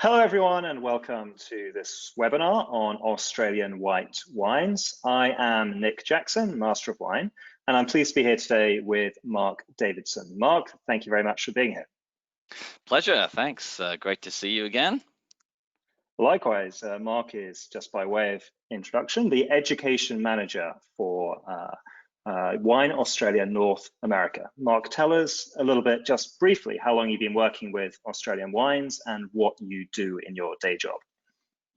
Hello everyone and welcome to this webinar on Australian white wines. I am Nick Jackson, Master of Wine, and I'm pleased to be here today with Mark Davidson. Mark, thank you very much for being here. Pleasure, thanks. Great to see you again. Likewise, Mark is, just by way of introduction, the Education Manager for Wine Australia North America. Mark, tell us a little bit, just briefly, how long you've been working with Australian wines and what you do in your day job.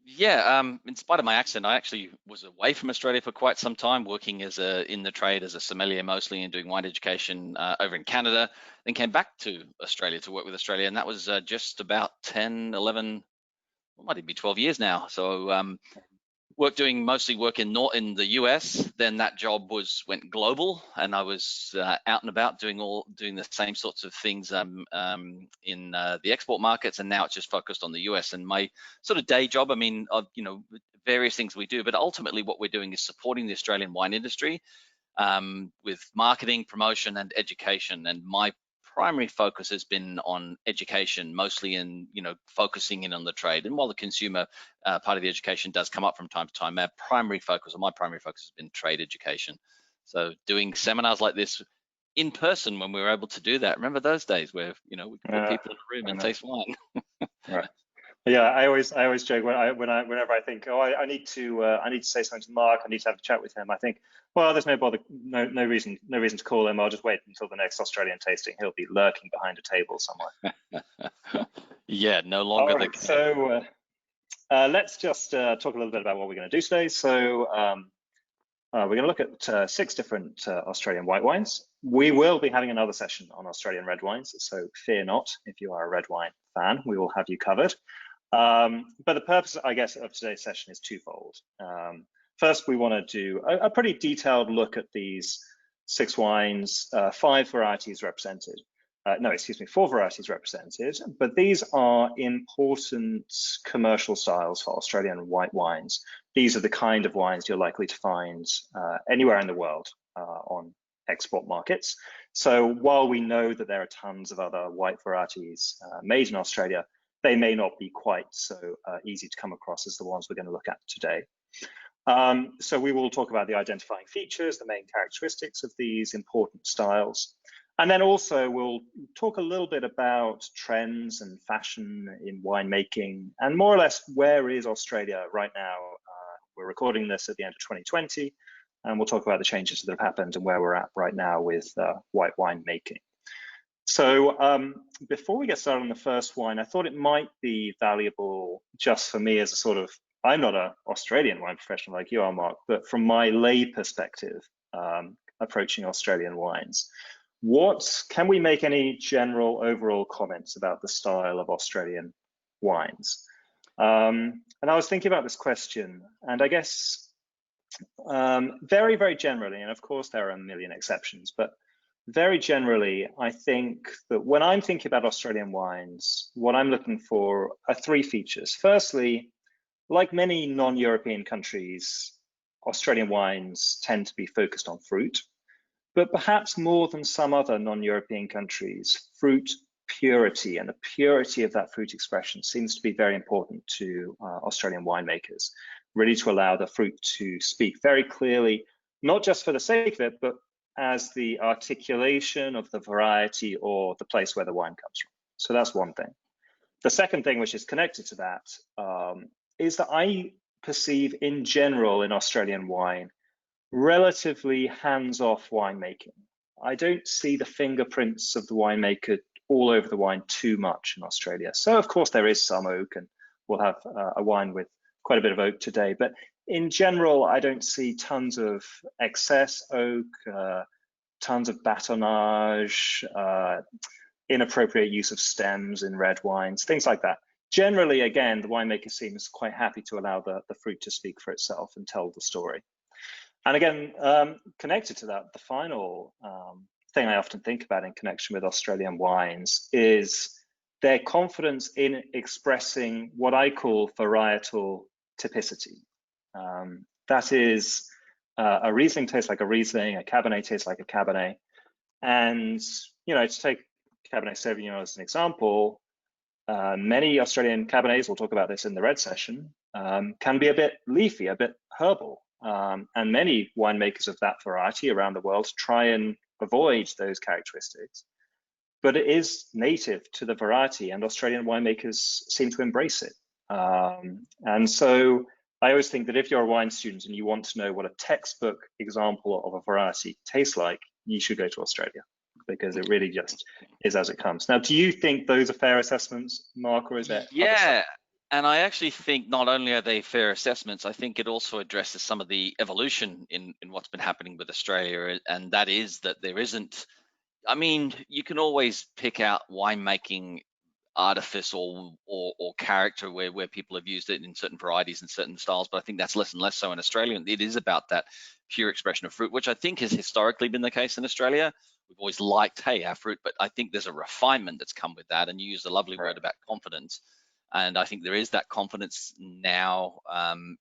Yeah, in spite of my accent, I actually was away from Australia for quite some time, working as in the trade as a sommelier mostly and doing wine education over in Canada, then came back to Australia to work with Australia, and that was just about 10, 11, well, might even be 12 years now. So doing mostly work in the US. Then that job went global, and I was out and about doing the same sorts of things in the export markets. And now it's just focused on the US. And my sort of day job, I mean, various things we do, but ultimately what we're doing is supporting the Australian wine industry with marketing, promotion, and education. And my primary focus has been on education, mostly in focusing in on the trade. And while the consumer part of the education does come up from time to time, my primary focus has been trade education. So doing seminars like this in person when we were able to do that. Remember those days where we could put people in a room and taste wine. Right. Yeah, I always joke whenever I think, oh, I need to say something to Mark, I need to have a chat with him. I think, well, there's no reason to call him. I'll just wait until the next Australian tasting. He'll be lurking behind a table somewhere. Yeah, no longer the case. So let's just talk a little bit about what we're going to do today. So we're going to look at 6 different Australian white wines. We will be having another session on Australian red wines, so fear not if you are a red wine fan. We will have you covered. But the purpose, I guess, of today's session is twofold. First, we want to do a pretty detailed look at these 6 wines, 4 varieties represented, but these are important commercial styles for Australian white wines. These are the kind of wines you're likely to find anywhere in the world on export markets. So while we know that there are tons of other white varieties made in Australia, they may not be quite so easy to come across as the ones we're going to look at today. So we will talk about the identifying features, the main characteristics of these important styles. And then also we'll talk a little bit about trends and fashion in winemaking, and more or less where is Australia right now. We're recording this at the end of 2020, and we'll talk about the changes that have happened and where we're at right now with white wine making. So before we get started on the first wine, I thought it might be valuable just for me as a sort of, I'm not an Australian wine professional like you are, Mark, but from my lay perspective, approaching Australian wines, can we make any general overall comments about the style of Australian wines? And I was thinking about this question, and I guess very, very generally, and of course there are a million exceptions, but very generally, I think that when I'm thinking about Australian wines, what I'm looking for are 3 features. Firstly, like many non-European countries, Australian wines tend to be focused on fruit, but perhaps more than some other non-European countries, fruit purity and the purity of that fruit expression seems to be very important to Australian winemakers, really to allow the fruit to speak very clearly, not just for the sake of it, but as the articulation of the variety or the place where the wine comes from. So that's one thing. The second thing, which is connected to that, is that I perceive in general in Australian wine, relatively hands-off winemaking. I don't see the fingerprints of the winemaker all over the wine too much in Australia. So of course there is some oak, and we'll have a wine with quite a bit of oak today, but in general, I don't see tons of excess oak, tons of batonnage, inappropriate use of stems in red wines, things like that. Generally, again, the winemaker seems quite happy to allow the fruit to speak for itself and tell the story. And again, connected to that, the final thing I often think about in connection with Australian wines is their confidence in expressing what I call varietal typicity. That is, a Riesling tastes like a Riesling, a Cabernet tastes like a Cabernet. And, to take Cabernet Sauvignon as an example, Many Australian Cabernets, we'll talk about this in the red session, can be a bit leafy, a bit herbal. And many winemakers of that variety around the world try and avoid those characteristics. But it is native to the variety, and Australian winemakers seem to embrace it. And so I always think that if you're a wine student and you want to know what a textbook example of a variety tastes like, you should go to Australia, because it really just is as it comes. Now, do you think those are fair assessments, Mark, or is there other stuff? And I actually think not only are they fair assessments, I think it also addresses some of the evolution in what's been happening with Australia, and that is that there isn't, I mean, you can always pick out winemaking artifice or character where people have used it in certain varieties and certain styles, but I think that's less and less so in Australia. And it is about that pure expression of fruit, which I think has historically been the case in Australia. We've always liked, hey, our fruit, but I think there's a refinement that's come with that. And you used a lovely word about confidence. And I think there is that confidence now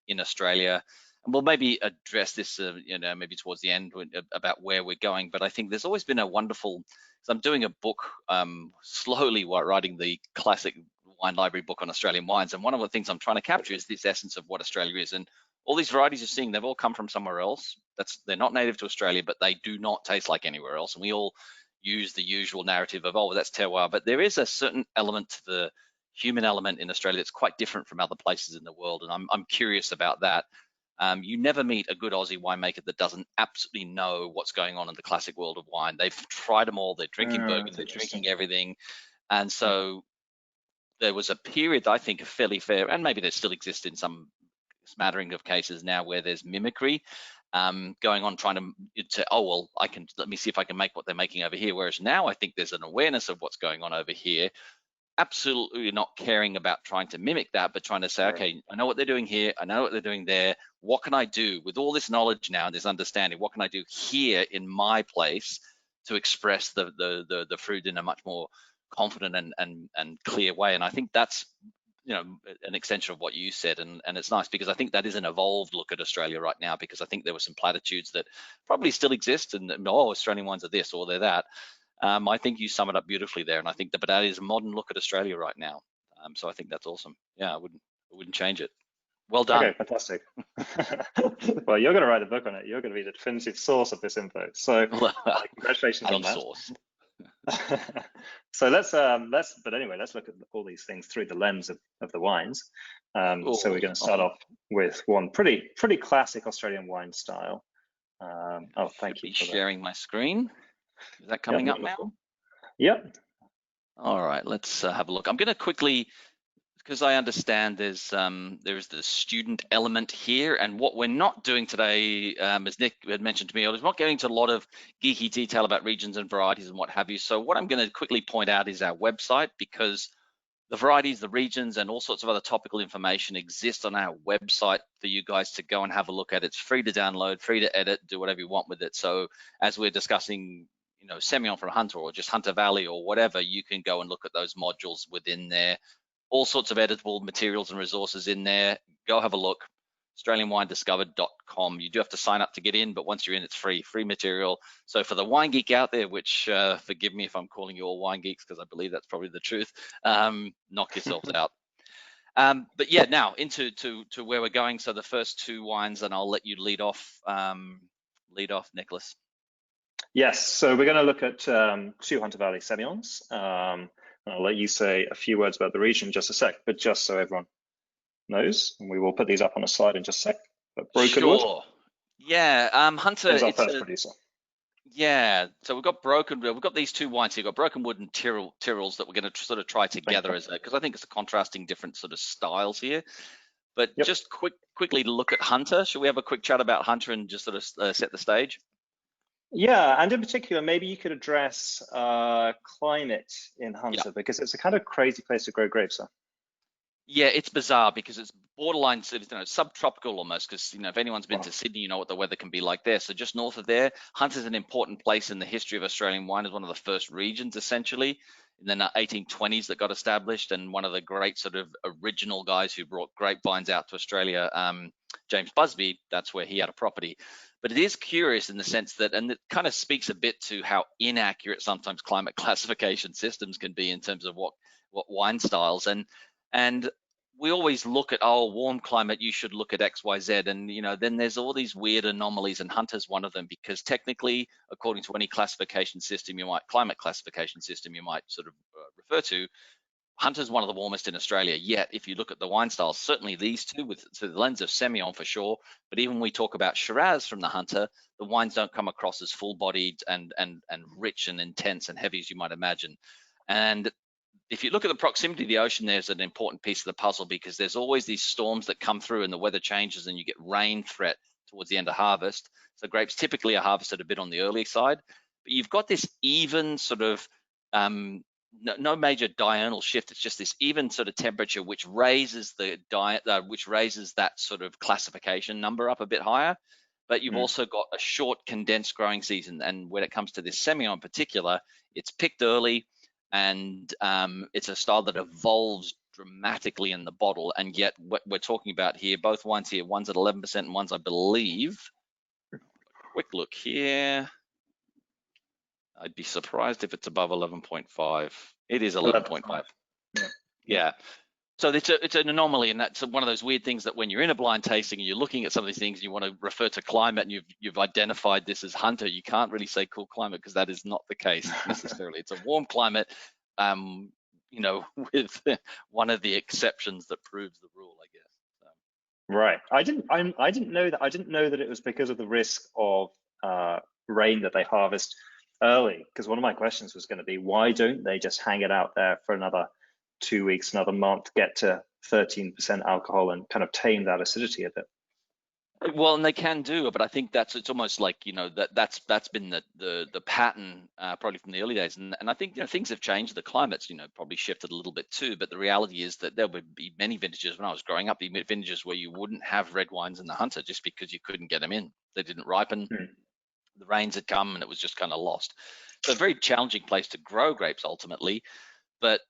in Australia. And we'll maybe address this, maybe towards the end about where we're going. But I think there's always been a wonderful, so I'm doing a book, slowly writing the classic wine library book on Australian wines. And one of the things I'm trying to capture is this essence of what Australia is. And all these varieties you're seeing, they've all come from somewhere else. They're not native to Australia, but they do not taste like anywhere else. And we all use the usual narrative of, oh, that's terroir. But there is a certain element to the human element in Australia that's quite different from other places in the world. And I'm curious about that. You never meet a good Aussie winemaker that doesn't absolutely know what's going on in the classic world of wine. They've tried them all. They're drinking bourbon, they're drinking everything. And so there was a period, I think, fairly fair, and maybe there still exists in some smattering of cases now, where there's mimicry going on, trying to say, oh, well, let me see if I can make what they're making over here. Whereas now I think there's an awareness of what's going on over here, absolutely not caring about trying to mimic that, but trying to say, okay, I know what they're doing here, I know what they're doing there. What can I do with all this knowledge now and this understanding? What can I do here in my place to express the fruit in a much more confident and clear way? And I think that's an extension of what you said, and it's nice because I think that is an evolved look at Australia right now, because I think there were some platitudes that probably still exist, and Australian wines are this or they're that. I think you sum it up beautifully there, and I think that is a modern look at Australia right now. So I think that's awesome. Yeah, I wouldn't change it. Well done. Okay, fantastic. Well, you're going to write a book on it. You're going to be the definitive source of this info. So congratulations on that. Source. So let's look at all these things through the lens of the wines. So we're going to start off with one pretty classic Australian wine style. Thank you for sharing my screen. Is that coming up now? Yep. All right, let's have a look. I'm going to quickly, because I understand there is the student element here, and what we're not doing today, as Nick had mentioned to me, I was not getting into a lot of geeky detail about regions and varieties and what have you. So what I'm going to quickly point out is our website, because the varieties, the regions, and all sorts of other topical information exist on our website for you guys to go and have a look at. It's free to download, free to edit, do whatever you want with it. So as we're discussing, Semillon from Hunter or just Hunter Valley or whatever, you can go and look at those modules within there. All sorts of editable materials and resources in there. Go have a look. AustralianWineDiscovered.com. You do have to sign up to get in, but once you're in, it's free material. So for the wine geek out there, which forgive me if I'm calling you all wine geeks, because I believe that's probably the truth, knock yourselves out. But yeah, now into to where we're going. So the first two wines, and I'll let you lead off, Nicholas. Yes, so we're going to look at two Hunter Valley Semillons. I'll let you say a few words about the region in just a sec, but just so everyone knows, and we will put these up on a slide in just a sec. But Brokenwood. Sure. Yeah, Hunter is our first producer. Yeah, so we've got Brokenwood. We've got these two wines here. We've got Brokenwood and Tyrrells that we're going to sort of try together because I think it's a contrasting different sort of styles here. But just quickly to look at Hunter. Should we have a quick chat about Hunter and just sort of set the stage? Yeah, and in particular, maybe you could address climate in Hunter, because it's a kind of crazy place to grow grapes. Huh? Yeah, it's bizarre because it's borderline, subtropical almost. Because if anyone's been to Sydney, you know what the weather can be like there. So just north of there, Hunter's an important place in the history of Australian wine. It's one of the first regions, essentially, in the 1820s that got established, and one of the great sort of original guys who brought grapevines out to Australia, James Busby. That's where he had a property. But it is curious in the sense that, and it kind of speaks a bit to how inaccurate sometimes climate classification systems can be in terms of what wine styles. And we always look at, oh, warm climate, you should look at X, Y, Z. And, you know, then there's all these weird anomalies, and Hunter's one of them, because technically, according to any classification system climate classification system you might sort of refer to, Hunter's one of the warmest in Australia. Yet, if you look at the wine styles, certainly these two, through the lens of Semillon for sure, but even when we talk about Shiraz from the Hunter, the wines don't come across as full-bodied and rich and intense and heavy as you might imagine. And if you look at the proximity to the ocean, there's an important piece of the puzzle, because there's always these storms that come through and the weather changes and you get rain threat towards the end of harvest. So grapes typically are harvested a bit on the early side, but you've got this even sort of no major diurnal shift. It's just this even sort of temperature, which raises that sort of classification number up a bit higher. But you've also got a short condensed growing season. And when it comes to this Semillon in particular, it's picked early, and it's a style that evolves dramatically in the bottle. And yet what we're talking about here, both wines here, one's at 11% and one's, I believe, quick look here, I'd be surprised if it's above 11.5. It is 11.5. Yeah. So it's an anomaly, and that's one of those weird things that when you're in a blind tasting and you're looking at some of these things, and you want to refer to climate, and you've identified this as Hunter, you can't really say cool climate, because that is not the case necessarily. It's a warm climate, you know, with one of the exceptions that proves the rule, I guess. So. Right. I didn't know that. I didn't know that it was because of the risk of rain that they harvest early, because one of my questions was going to be, why don't they just hang it out there for another 2 weeks, another month, get to 13% alcohol and kind of tame that acidity a bit? Well, and they can do, but I think it's almost like, you know, that's been the pattern probably from the early days, and I think, you know, things have changed. The climate's, you know, probably shifted a little bit too, but the reality is that there would be many vintages when I was growing up, the vintages where you wouldn't have red wines in the Hunter just because you couldn't get them in. They didn't ripen. The rains had come and it was just kind of lost. So a very challenging place to grow grapes ultimately. But,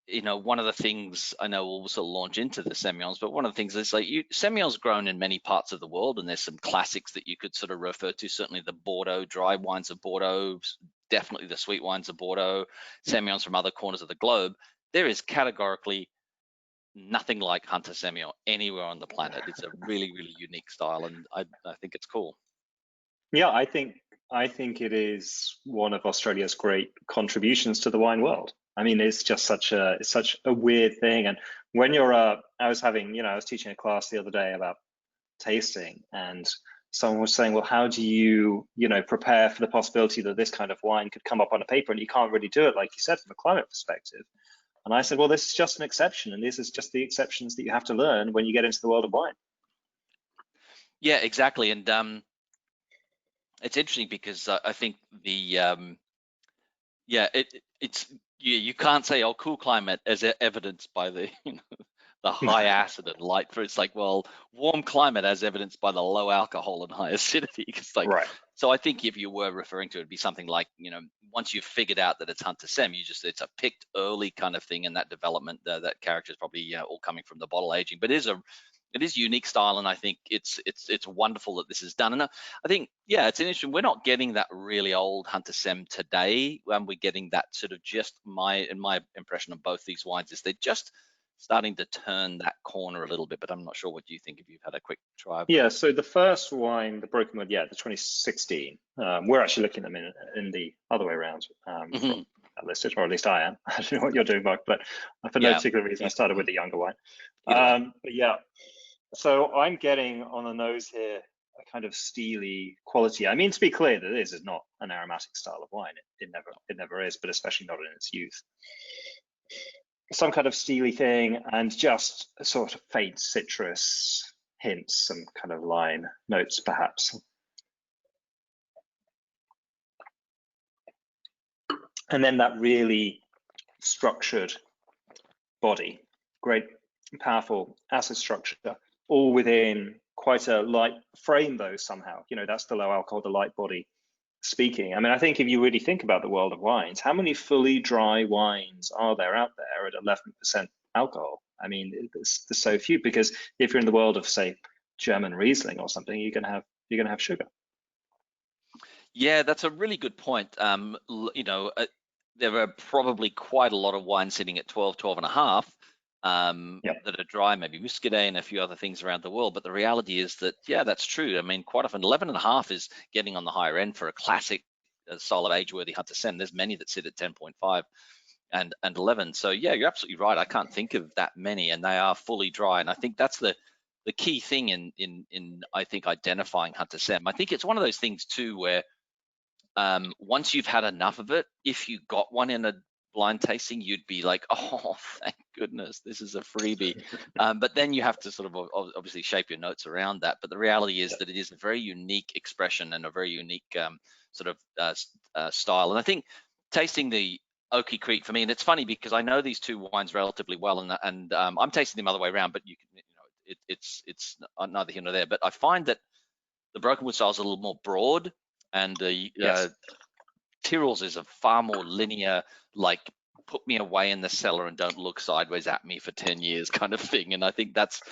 you know, one of the things I know we'll sort of launch into the Semillons, but one of the things is like Semillon's grown in many parts of the world, and there's some classics that you could sort of refer to. Certainly the Bordeaux, dry wines of Bordeaux, definitely the sweet wines of Bordeaux, Semillons from other corners of the globe. There is categorically nothing like Hunter Semillon anywhere on the planet. It's a really, really unique style, and I think it's cool. Yeah, I think it is one of Australia's great contributions to the wine world. I mean, it's just such a weird thing. And when you're I was teaching a class the other day about tasting, and someone was saying, well, how do you prepare for the possibility that this kind of wine could come up on a paper, and you can't really do it, like you said, from a climate perspective. And I said, well, this is just an exception, and this is just the exceptions that you have to learn when you get into the world of wine. Yeah, exactly. And it's interesting because I think you can't say, oh, cool climate as evidenced by the the high acid and light fruit. It's like, well, warm climate as evidenced by the low alcohol and high acidity. It's like, right. So I think if you were referring to it, it'd be something like, once you've figured out that it's Hunter Sem, it's a picked early kind of thing, and that development, that character is probably all coming from the bottle aging. But it is a unique style, and I think it's wonderful that this is done. And I think, it's interesting. We're not getting that really old Hunter Sem today, and we're getting that sort of in my impression of both these wines is they're just starting to turn that corner a little bit. But I'm not sure what you think if you've had a quick try. Yeah, so the first wine, the Brokenwood, the 2016. We're actually looking at them in the other way around. Listed, or at least I am. I don't know what you're doing, Mark, but for no particular reason, I started with the younger wine. But yeah. So I'm getting on the nose here a kind of steely quality. I mean, to be clear, that this is not an aromatic style of wine. It never is, but especially not in its youth. Some kind of steely thing, and just a sort of faint citrus hints, some kind of lime notes, perhaps. And then that really structured body, great, powerful acid structure, all within quite a light frame, though, somehow. That's the low alcohol, the light body speaking. I mean, I think if you really think about the world of wines, how many fully dry wines are there out there at 11% alcohol? I mean, there's so few, because if you're in the world of, say, German Riesling or something, you're gonna have sugar. Yeah, that's a really good point. You know, there are probably quite a lot of wines sitting at 12, 12 and a half Yeah, that are dry, maybe Muscadet and a few other things around the world. But the reality is that, yeah, that's true. I mean, quite often 11 and a half is getting on the higher end for a classic solid age-worthy Hunter Sem. There's many that sit at 10.5 and 11. So yeah, you're absolutely right. I can't think of that many, and they are fully dry. And I think that's the key thing in I think identifying Hunter Sem. I think it's one of those things too where once you've had enough of it, if you got one in a blind tasting, you'd be like, oh, thank goodness, this is a freebie. But then you have to sort of obviously shape your notes around that. But the reality is that it is a very unique expression and a very unique sort of style. And I think tasting the Oakey Creek for me, and it's funny because I know these two wines relatively well, and I'm tasting them other way around, but you can, it's neither here nor there. But I find that the Brokenwood style is a little more broad, and the yes, Tyrrell's is a far more linear, like put me away in the cellar and don't look sideways at me for 10 years kind of thing. And I think that's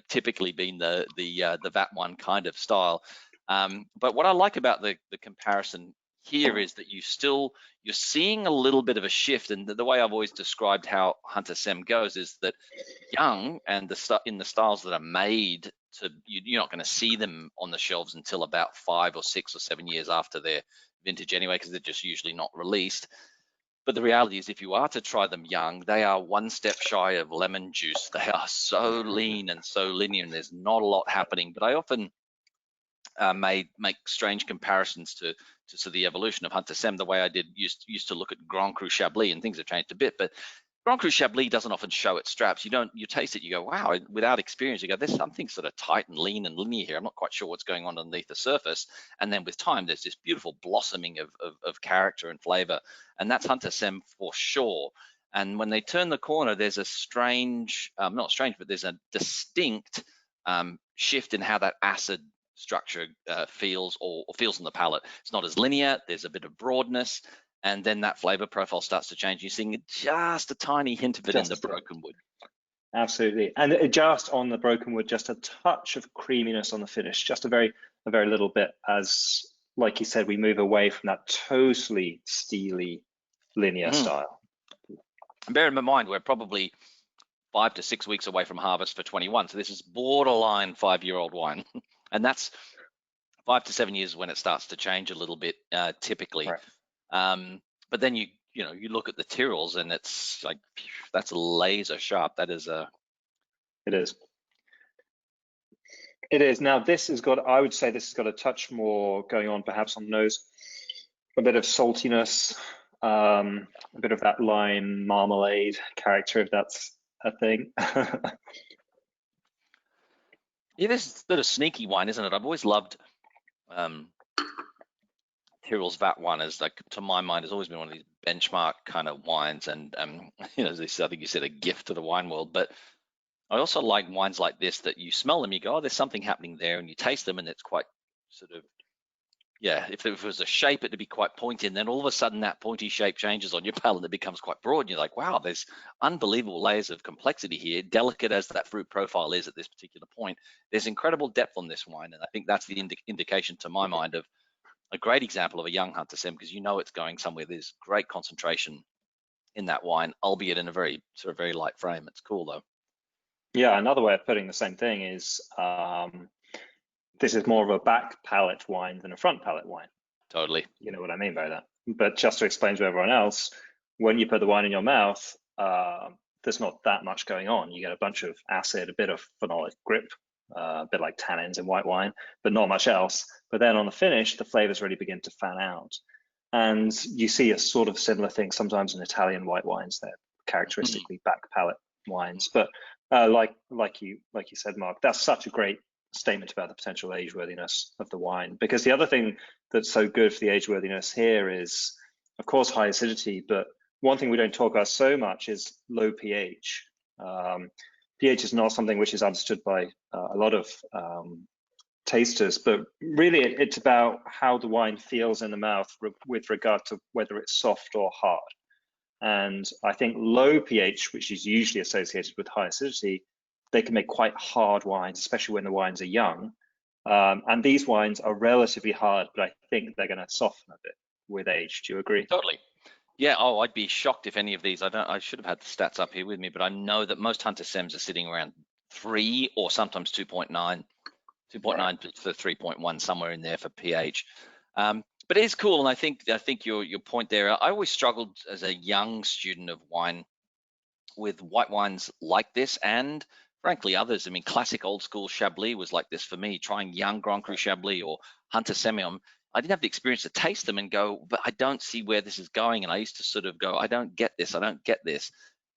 typically been the VAT one kind of style. But what I like about the comparison here is that you're seeing a little bit of a shift, and the way I've always described how Hunter Sem goes is that young and in the styles that are made to, you're not going to see them on the shelves until about 5 or 6 or 7 years after their vintage anyway, because they're just usually not released. But the reality is, if you are to try them young, they are one step shy of lemon juice. They are so lean and so linear, and there's not a lot happening. But I often make strange comparisons to sort of the evolution of Hunter Sem, the way I used to look at Grand Cru Chablis, and things have changed a bit. But Grand Cru Chablis doesn't often show its straps. You taste it, you go, wow, without experience, you go, there's something sort of tight and lean and linear here. I'm not quite sure what's going on underneath the surface. And then with time, there's this beautiful blossoming of character and flavor. And that's Hunter Sem for sure. And when they turn the corner, there's a strange, not strange, but there's a distinct shift in how that acid structure feels or feels on the palate. It's not as linear. There's a bit of broadness. And then that flavor profile starts to change. You're seeing just a tiny hint of it in the Brokenwood. Absolutely, and just on the Brokenwood, just a touch of creaminess on the finish, just a very little bit. As like you said, we move away from that totally steely linear style. Bear in mind, we're probably 5 to 6 weeks away from harvest for 21, so this is borderline 5-year-old wine, and that's 5 to 7 years when it starts to change a little bit, typically. Right. But then you look at the Tyrrells, and it's like, that's laser sharp. That is a. It is. It is. Now this has got, I would say this has got a touch more going on perhaps on the nose, a bit of saltiness, a bit of that lime marmalade character, if that's a thing. Yeah, this is a bit of sneaky wine, isn't it? I've always loved Tyrrell's VAT one, is like, to my mind, has always been one of these benchmark kind of wines, and this, I think you said, a gift to the wine world. But I also like wines like this that you smell them, you go, oh, there's something happening there, and you taste them, and it's quite sort of, yeah, if it was a shape, it'd be quite pointy, and then all of a sudden that pointy shape changes on your palate, and it becomes quite broad, and you're like, wow, there's unbelievable layers of complexity here. Delicate as that fruit profile is at this particular point, there's incredible depth on this wine, and I think that's the indication, to my mind, of a great example of a young Hunter Sem, because it's going somewhere. There's great concentration in that wine, albeit in a very light frame. It's cool though. Yeah, another way of putting the same thing is this is more of a back palate wine than a front palate wine. Totally. You know what I mean by that. But just to explain to everyone else, when you put the wine in your mouth, there's not that much going on. You get a bunch of acid, a bit of phenolic grip, a bit like tannins in white wine, but not much else. But then on the finish, the flavors really begin to fan out. And you see a sort of similar thing sometimes in Italian white wines. They're characteristically back palate wines. But like you said, Mark, that's such a great statement about the potential age-worthiness of the wine, because the other thing that's so good for the age-worthiness here is, of course, high acidity, but one thing we don't talk about so much is low pH. pH is not something which is understood by a lot of tasters, but really it's about how the wine feels in the mouth with regard to whether it's soft or hard. And I think low pH, which is usually associated with high acidity, they can make quite hard wines, especially when the wines are young. And these wines are relatively hard, but I think they're going to soften a bit with age. Do you agree? Totally. Yeah. Oh, I'd be shocked if any of these. I should have had the stats up here with me, but I know that most Hunter Sems are sitting around 3 or sometimes 2.9, 2.9 to 3.1, somewhere in there for pH. But it is cool, and I think your point there. I always struggled as a young student of wine with white wines like this, and frankly others. I mean, classic old school Chablis was like this for me. Trying young Grand Cru Chablis or Hunter Semillon, I didn't have the experience to taste them and go, but I don't see where this is going. And I used to sort of go, I don't get this. I don't get this.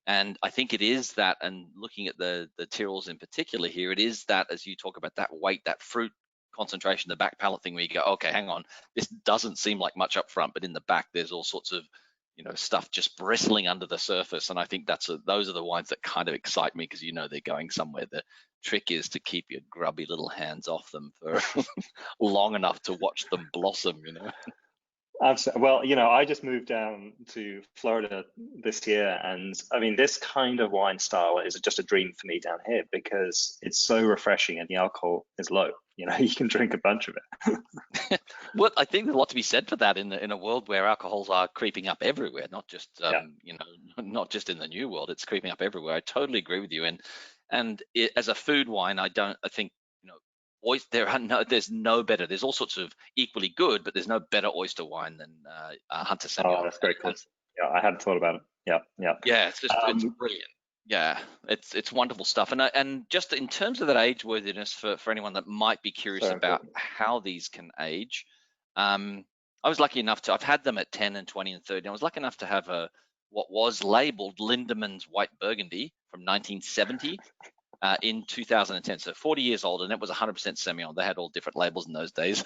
And I think it is that, and looking at the Tyrrells in particular here, it is that, as you talk about that weight, that fruit concentration, the back palate thing, where you go, okay, hang on, this doesn't seem like much up front, but in the back there's all sorts of stuff just bristling under the surface. And I think those are the wines that kind of excite me, because they're going somewhere. The trick is to keep your grubby little hands off them for long enough to watch them blossom. Absolutely. Well, I just moved down to Florida this year, and I mean, this kind of wine style is just a dream for me down here, because it's so refreshing and the alcohol is low. You can drink a bunch of it. Well, I think there's a lot to be said for that in a world where alcohols are creeping up everywhere, not just not just in the new world. It's creeping up everywhere. I totally agree with you. And as a food wine, I think there's no better. There's all sorts of equally good, but there's no better oyster wine than Hunter Semillon. Oh, that's very cool. Yeah, I hadn't thought about it. Yeah. Yeah, it's brilliant. Yeah, it's wonderful stuff. And just in terms of that age worthiness for anyone that might be curious about how these can age, I was lucky enough I've had them at 10 and 20 and 30. I was lucky enough to have what was labeled Lindemann's White Burgundy from 1970 in 2010. So 40 years old, and it was 100% Semillon. They had all different labels in those days.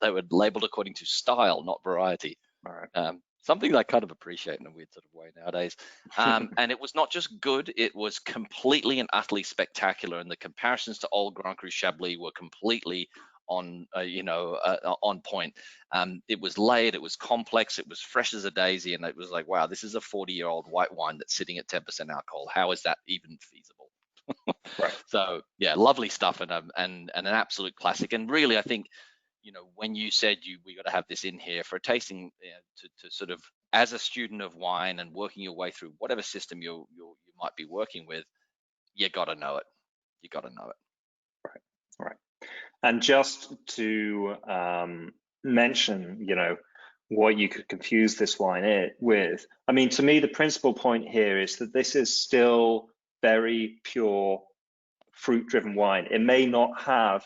They were labeled according to style, not variety. All right. Something I kind of appreciate in a weird sort of way nowadays. And it was not just good, it was completely and utterly spectacular. And the comparisons to old Grand Cru Chablis were completely on point. It was layered, it was complex, it was fresh as a daisy, and it was like, wow, this is a 40-year-old white wine that's sitting at 10% alcohol. How is that even feasible? Right. So yeah, lovely stuff, and an absolute classic. And really, I think, when you said we got to have this in here for a tasting, to sort of, as a student of wine and working your way through whatever system you might be working with, you got to know it. You got to know it. Right. And just to mention, what you could confuse this wine with. I mean, to me, the principal point here is that this is still very pure fruit-driven wine. It may not have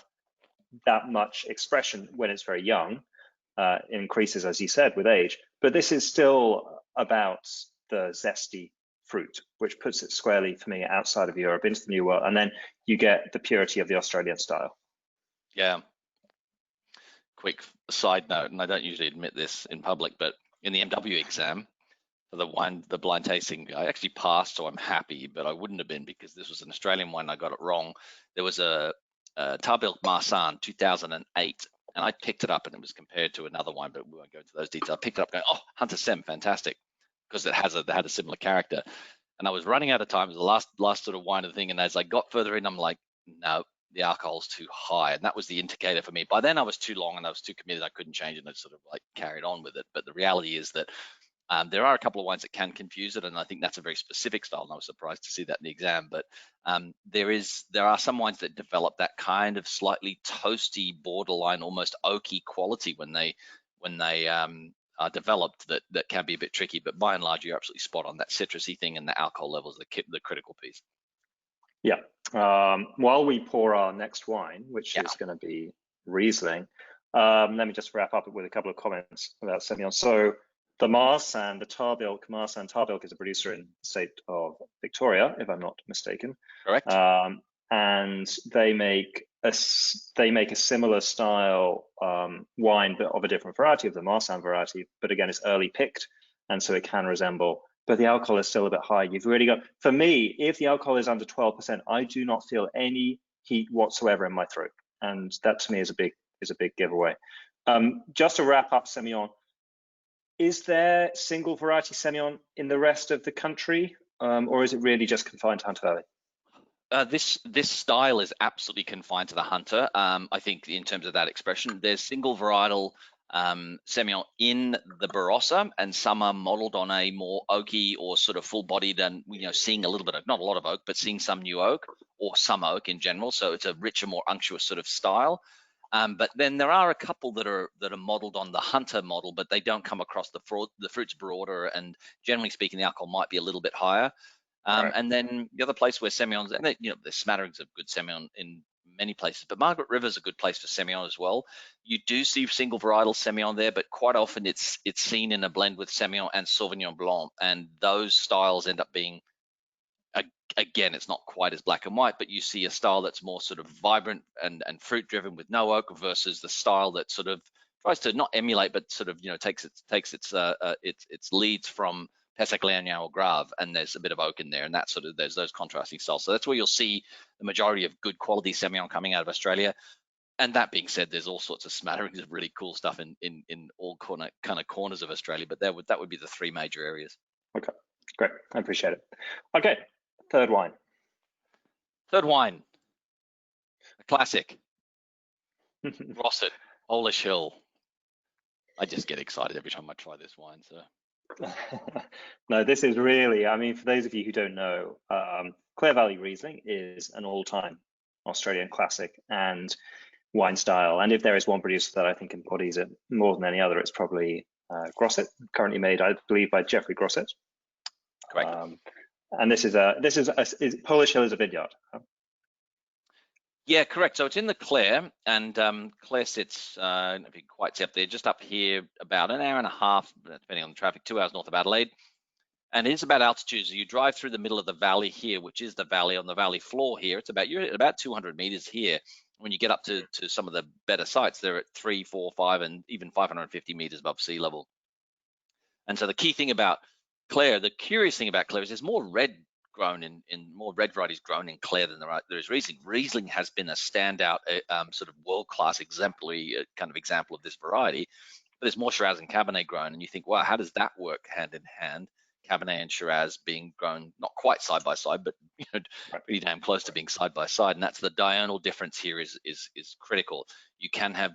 that much expression when it's very young. It increases, as you said, with age, but this is still about the zesty fruit, which puts it squarely for me outside of Europe into the New World, and then you get the purity of the Australian style. Yeah. Quick side note, and I don't usually admit this in public, but in the MW exam for the blind tasting, I actually passed, so I'm happy, but I wouldn't have been, because this was an Australian wine. I got it wrong. There was a Tyrrell Marsanne 2008, and I picked it up, and it was compared to another wine, but we won't go into those details. I picked it up going, oh, Hunter Sem, fantastic, because they had a similar character. And I was running out of time. It was the last sort of wine of the thing, and as I got further in, I'm like, no, the alcohol's too high, and that was the indicator for me. By then I was too long and I was too committed. I couldn't change it, and I sort of like carried on with it. But the reality is that there are a couple of wines that can confuse it, and I think that's a very specific style, and I was surprised to see that in the exam. But there are some wines that develop that kind of slightly toasty, borderline, almost oaky quality when they are developed, that can be a bit tricky. But by and large, you're absolutely spot on. That citrusy thing and the alcohol levels, the critical piece. Yeah. While we pour our next wine, which is going to be Riesling, let me just wrap up with a couple of comments about Semillon. So the Marsanne, the Tyrrell Marsanne, Tyrrell is a producer in the state of Victoria, if I'm not mistaken. Correct. And they make a similar style wine, but of a different variety, of the Marsanne variety. But again, it's early picked, and so it can resemble. But the alcohol is still a bit high. You've really got, for me, if the alcohol is under 12%, I do not feel any heat whatsoever in my throat, and that to me is a big giveaway. Just to wrap up Semillon, is there single variety Semillon in the rest of the country, or is it really just confined to Hunter Valley? This style is absolutely confined to the hunter. I think in terms of that expression, there's single varietal Semillon in the Barossa, and some are modelled on a more oaky or sort of full-bodied, and seeing a little bit of, not a lot of oak, but seeing some new oak or some oak in general. So it's a richer, more unctuous sort of style. But then there are a couple that are modelled on the hunter model, but they don't come across the fruit's broader, and generally speaking, the alcohol might be a little bit higher. Right. And then the other place where Semillons, and there's smatterings of good Semillon in many places, but Margaret River is a good place for Semillon as well. You do see single varietal Semillon there, but quite often it's seen in a blend with Semillon and Sauvignon Blanc, and those styles end up being, again, it's not quite as black and white, but you see a style that's more sort of vibrant and fruit driven with no oak, versus the style that sort of tries to not emulate, but sort of takes its leads from Pesaclagnan or Grave, and there's a bit of oak in there, and that sort of, there's those contrasting styles. So that's where you'll see the majority of good quality Semillon coming out of Australia. And that being said, there's all sorts of smatterings of really cool stuff in all kind of corners of Australia, but that would be the three major areas. Okay, great. I appreciate it. Okay, third wine. Third wine, a classic, Grosset, Olish Hill. I just get excited every time I try this wine. So. No, this is really, I mean, for those of you who don't know, Clare Valley Riesling is an all-time Australian classic and wine style. And if there is one producer that I think embodies it more than any other, it's probably Grosset, currently made, I believe, by Jeffrey Grosset. Correct. And Polish Hill is a vineyard. Huh? Yeah, correct. So it's in the Clare, and Clare sits, if you can quite see up there, just up here, about an hour and a half, depending on the traffic, 2 hours north of Adelaide. And it is about altitude. So you drive through the middle of the valley here, which is the valley on the valley floor here. You're at about 200 meters here. When you get up to some of the better sites, they're at 3, 4, 5, and even 550 meters above sea level. And so the key thing about Clare, the curious thing about Clare, is there's more red grown in more red varieties grown in Clare than there is Riesling. Riesling has been a standout, sort of world-class exemplary kind of example of this variety. But there's more Shiraz and Cabernet grown, and you think, wow, how does that work hand in hand? Cabernet and Shiraz being grown not quite side by side, but pretty damn close to being side by side. And that's the diurnal difference here is critical. You can have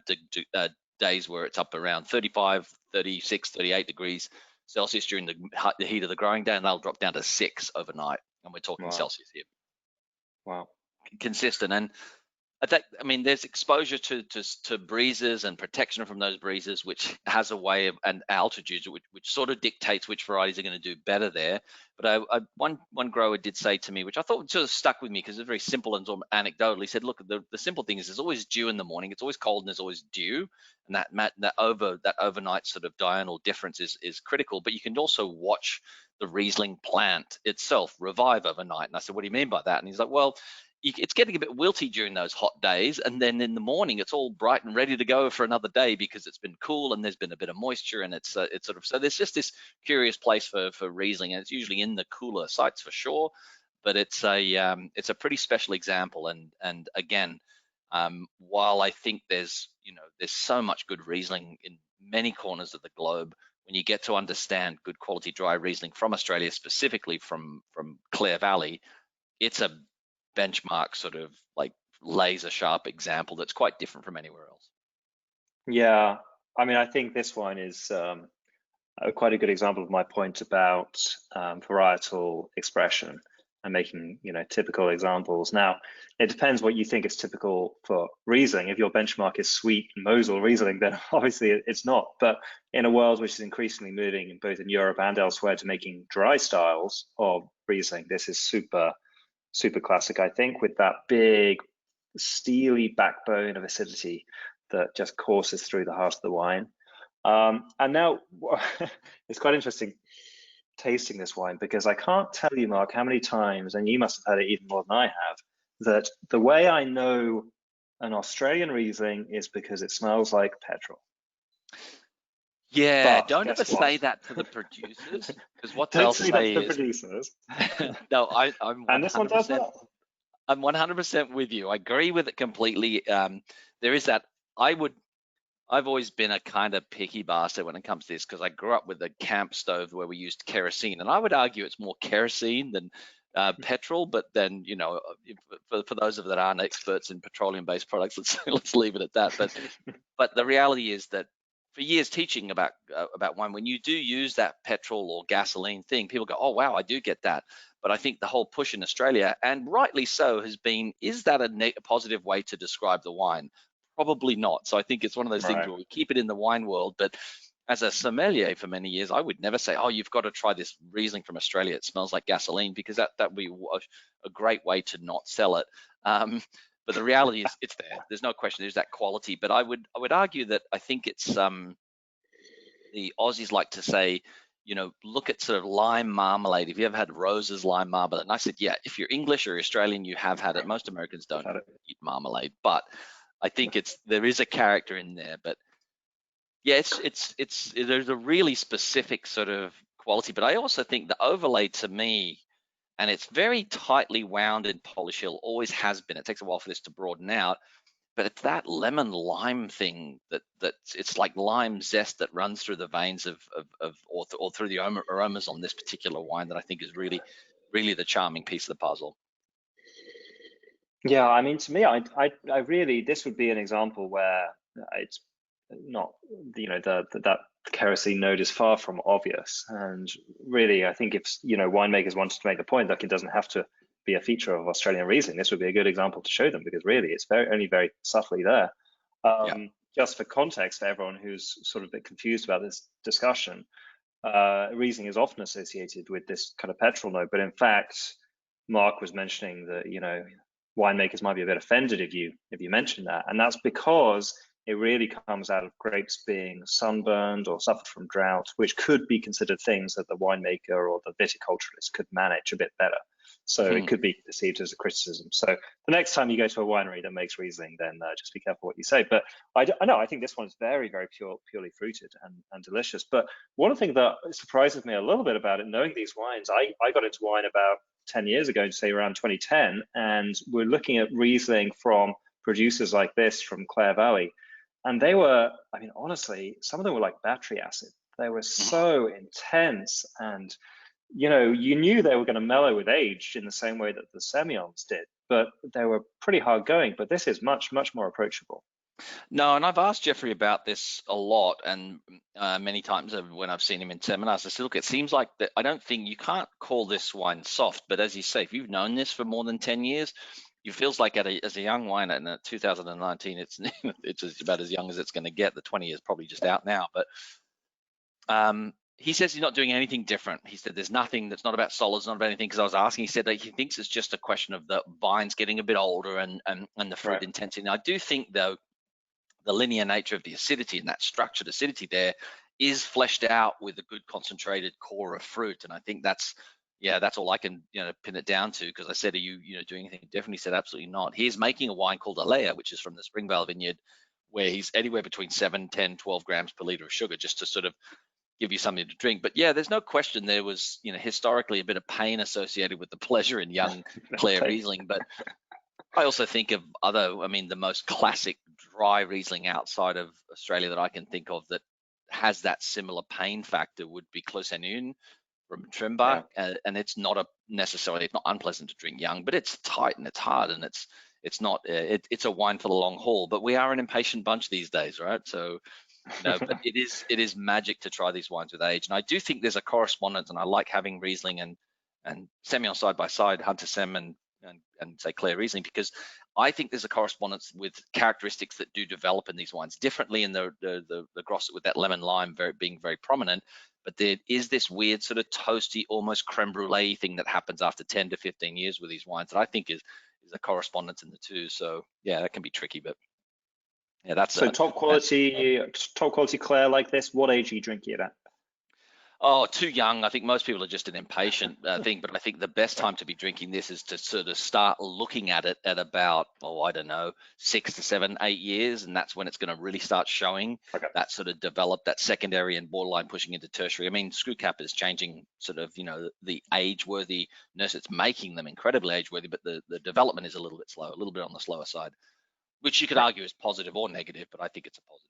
days where it's up around 35, 36, 38 degrees Celsius during the heat of the growing day, and they'll drop down to 6 overnight, and we're talking Celsius here. Wow. Consistent. And I mean, there's exposure to breezes and protection from those breezes, which has a way of, and altitudes, which sort of dictates which varieties are going to do better there. But one grower did say to me, which I thought sort of stuck with me because it's very simple and sort of anecdotal. He said, look, the simple thing is there's always dew in the morning. It's always cold and there's always dew. And that overnight sort of diurnal difference is critical. But you can also watch the Riesling plant itself revive overnight. And I said, what do you mean by that? And he's like, well, it's getting a bit wilty during those hot days, and then in the morning it's all bright and ready to go for another day because it's been cool and there's been a bit of moisture, and it's sort of, so there's just this curious place for Riesling, and it's usually in the cooler sites for sure, but it's a pretty special example. And again, while I think there's so much good Riesling in many corners of the globe, when you get to understand good quality dry Riesling from Australia, specifically from Clare Valley, it's a benchmark sort of like laser sharp example that's quite different from anywhere else. Yeah, I mean, I think this one is quite a good example of my point about varietal expression and making typical examples. Now, it depends what you think is typical for Riesling. If your benchmark is sweet Mosel Riesling, then obviously it's not. But in a world which is increasingly moving both in Europe and elsewhere to making dry styles of Riesling, this is super classic, I think, with that big steely backbone of acidity that just courses through the heart of the wine. And now it's quite interesting tasting this wine, because I can't tell you, Mark, how many times, and you must have had it even more than I have, that the way I know an Australian Riesling is because it smells like petrol. Yeah, but don't ever say that to the producers, because what don't they'll say say that to is, the producers. no, I'm 100%, and this one does that. I'm 100% with you. I agree with it completely. There is that. I've always been a kind of picky bastard when it comes to this, because I grew up with a camp stove where we used kerosene, and I would argue it's more kerosene than petrol, but then, for those of that aren't experts in petroleum-based products, let's leave it at that. But the reality is that for years teaching about wine, when you do use that petrol or gasoline thing, people go, oh wow, I do get that. But I think the whole push in Australia, and rightly so, has been, is that a positive way to describe the wine? Probably not. So I think it's one of those things where we keep it in the wine world, but as a sommelier for many years, I would never say, oh, you've got to try this Riesling from Australia, it smells like gasoline, because that would be a great way to not sell it. But the reality is it's there. There's no question there's that quality. But I would argue that I think it's the Aussies like to say, look at sort of lime marmalade. Have you ever had Rose's lime marmalade? And I said, yeah, if you're English or Australian, you have had it. Most Americans don't eat marmalade, but I think there is a character in there. But yeah, there's a really specific sort of quality. But I also think the overlay to me, and it's very tightly wound in Polish Hill, always has been. It takes a while for this to broaden out, but it's that lemon lime thing that it's like lime zest that runs through the veins or through the aromas on this particular wine that I think is really, really the charming piece of the puzzle. Yeah, I mean, to me, I really, this would be an example where it's not, that kerosene note is far from obvious. And really, I think if, winemakers wanted to make the point, like, it doesn't have to be a feature of Australian Riesling, this would be a good example to show them, because really it's only very subtly there. Just for context, for everyone who's sort of a bit confused about this discussion, Riesling is often associated with this kind of petrol note, but in fact, Mark was mentioning that, winemakers might be a bit offended if you mention that, and that's because it really comes out of grapes being sunburned or suffered from drought, which could be considered things that the winemaker or the viticulturist could manage a bit better. So it could be perceived as a criticism. So the next time you go to a winery that makes Riesling, then just be careful what you say. But I think this one's very, very purely fruited and delicious. But one of the things that surprises me a little bit about it, knowing these wines, I got into wine about 10 years ago, say around 2010, and we're looking at Riesling from producers like this from Clare Valley. And they were, I mean, honestly, some of them were like battery acid. They were so intense, and you knew they were going to mellow with age in the same way that the Semillons did, but they were pretty hard going. But this is much, much more approachable. No, and I've asked Jeffrey about this a lot, and many times when I've seen him in seminars, I said, look, it seems like that I don't think you can't call this wine soft, but as you say, if you've known this for more than 10 years, it feels like as a young wine in 2019, it's it's about as young as it's going to get. The 20 is probably just out now, but he says he's not doing anything different. He said there's nothing that's not about solids, not about anything. Because I was asking, he said that he thinks it's just a question of the vines getting a bit older and the fruit intensity. And I do think, though, the linear nature of the acidity and that structured acidity there is fleshed out with a good concentrated core of fruit. And I think that's all I can pin it down to, because I said, are you doing anything different? He said absolutely not. He's making a wine called Adelaide, which is from the Springvale vineyard, where he's anywhere between 7, 10, 12 grams per liter of sugar, just to sort of give you something to drink. But yeah, there's no question there was historically a bit of pain associated with the pleasure in young Clare Riesling. But I also think of the most classic dry Riesling outside of Australia that I can think of that has that similar pain factor would be Clausenune from Trimbach, and it's not necessarily unpleasant to drink young, but it's tight and it's hard, and it's a wine for the long haul. But we are an impatient bunch these days, right? So but it is magic to try these wines with age, and I do think there's a correspondence, and I like having Riesling and Semillon side by side, Hunter Sem and say Clare Riesling, because I think there's a correspondence with characteristics that do develop in these wines differently in the Grosset, with that lemon lime being very prominent. But there is this weird sort of toasty, almost creme brulee thing that happens after 10 to 15 years with these wines that I think is a correspondence in the two. So yeah, that can be tricky, but yeah, that's so top quality Clare like this. What age are you drinking it at? Oh, too young. I think most people are just an impatient thing, but I think the best time to be drinking this is to sort of start looking at it at about, 6 to 7, 8 years, and that's when it's going to really start showing that sort of develop, that secondary and borderline pushing into tertiary. I mean, screw cap is changing sort of, the age-worthiness. It's making them incredibly age-worthy, but the development is a little bit slow, a little bit on the slower side, which you could argue is positive or negative, but I think it's a positive.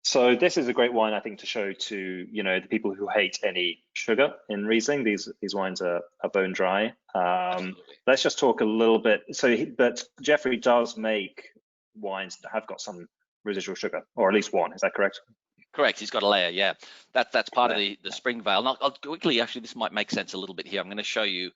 So this is a great wine, I think, to show to the people who hate any sugar in Riesling. These wines are bone dry. Absolutely. Let's just talk a little bit. But Jeffrey does make wines that have got some residual sugar, or at least one. Is that correct? Correct. He's got a layer. Yeah, that's part of Layer. the spring veil. And I'll quickly, actually, this might make sense a little bit here. I'm going to show you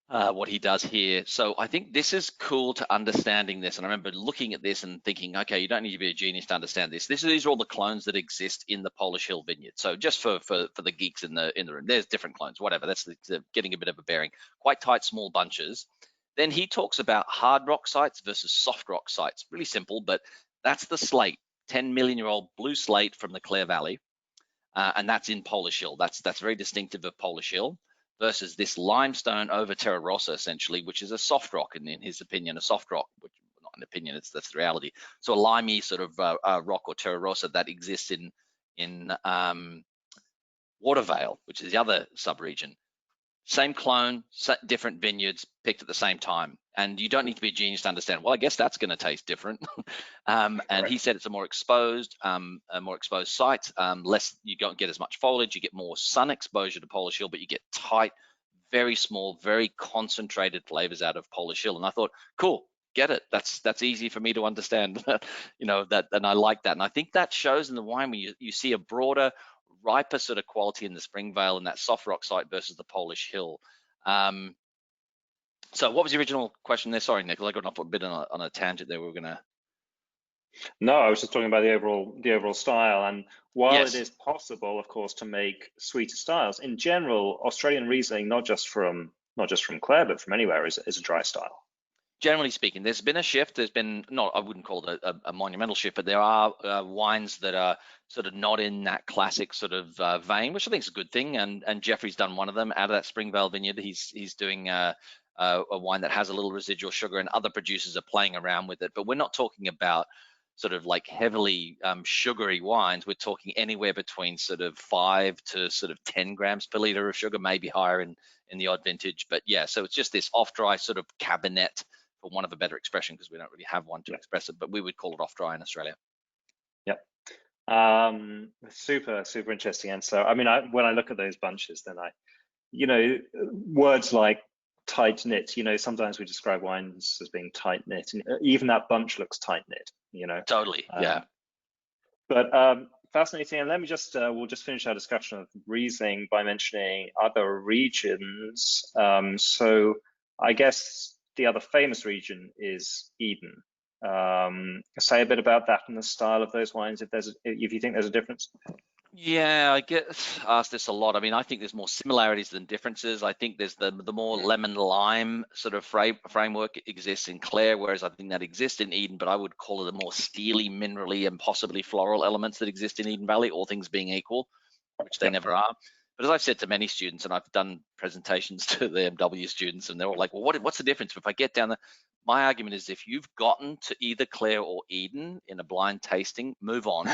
what he does here. So I think this is cool to understanding this. And I remember looking at this and thinking, okay, you don't need to be a genius to understand this. These are all the clones that exist in the Polish Hill vineyard. So just for the geeks in the room, there's different clones, whatever. That's getting a bit of a bearing. Quite tight, small bunches. Then he talks about hard rock sites versus soft rock sites. Really simple, but that's the slate, 10 million-year-old blue slate from the Clare Valley. And that's in Polish Hill. That's very distinctive of Polish Hill versus this limestone over Terra Rossa, essentially, which is a soft rock, and in his opinion, a soft rock, which not an opinion, that's the reality. So a limey sort of rock or Terra Rossa that exists in Watervale, which is the other sub-region. Same clone, different vineyards picked at the same time. And you don't need to be a genius to understand, well, I guess that's going to taste different. And he said it's a more exposed site, less, you don't get as much foliage, you get more sun exposure to Polish Hill, but you get tight, very small, very concentrated flavors out of Polish Hill. And I thought, cool, get it. That's easy for me to understand, that, and I like that. And I think that shows in the wine when you see a broader, riper sort of quality in the spring veil and that soft rock site versus the Polish Hill. So what was the original question there? Sorry, Nick, I got off a bit on a tangent there. We were gonna. No, I was just talking about the overall style. And while Yes. it is possible, of course, to make sweeter styles, in general, Australian Riesling, not just from Clare, but from anywhere, is a dry style. Generally speaking, there's been a shift. There's been, not, I wouldn't call it a monumental shift, but there are wines that are sort of not in that classic sort of vein, which I think is a good thing. And Jeffrey's done one of them out of that Springvale vineyard. He's doing a wine that has a little residual sugar, and other producers are playing around with it. But we're not talking about sort of like heavily sugary wines. We're talking anywhere between sort of 5 to sort of 10 grams per liter of sugar, maybe higher in the odd vintage. But yeah, so it's just this off-dry sort of cabernet, for want of a better expression, because we don't really have one to express it, but we would call it off-dry in Australia. Yep. Super interesting. And so, I mean, when I look at those bunches, then words like tight knit, sometimes we describe wines as being tight knit, and even that bunch looks tight knit, Totally, yeah. But fascinating. And let me we'll just finish our discussion of Riesling by mentioning other regions. So I guess the other famous region is Eden. Say a bit about that and the style of those wines, if you think there's a difference. Yeah, I get asked this a lot. I mean, I think there's more similarities than differences. I think there's the more lemon lime sort of framework exists in Clare, whereas I think that exists in Eden, but I would call it a more steely, minerally, and possibly floral elements that exist in Eden Valley, all things being equal, which they never are. But as I've said to many students, and I've done presentations to the MW students, and they're all like, well, what's the difference? If I get down there, my argument is if you've gotten to either Clare or Eden in a blind tasting, move on,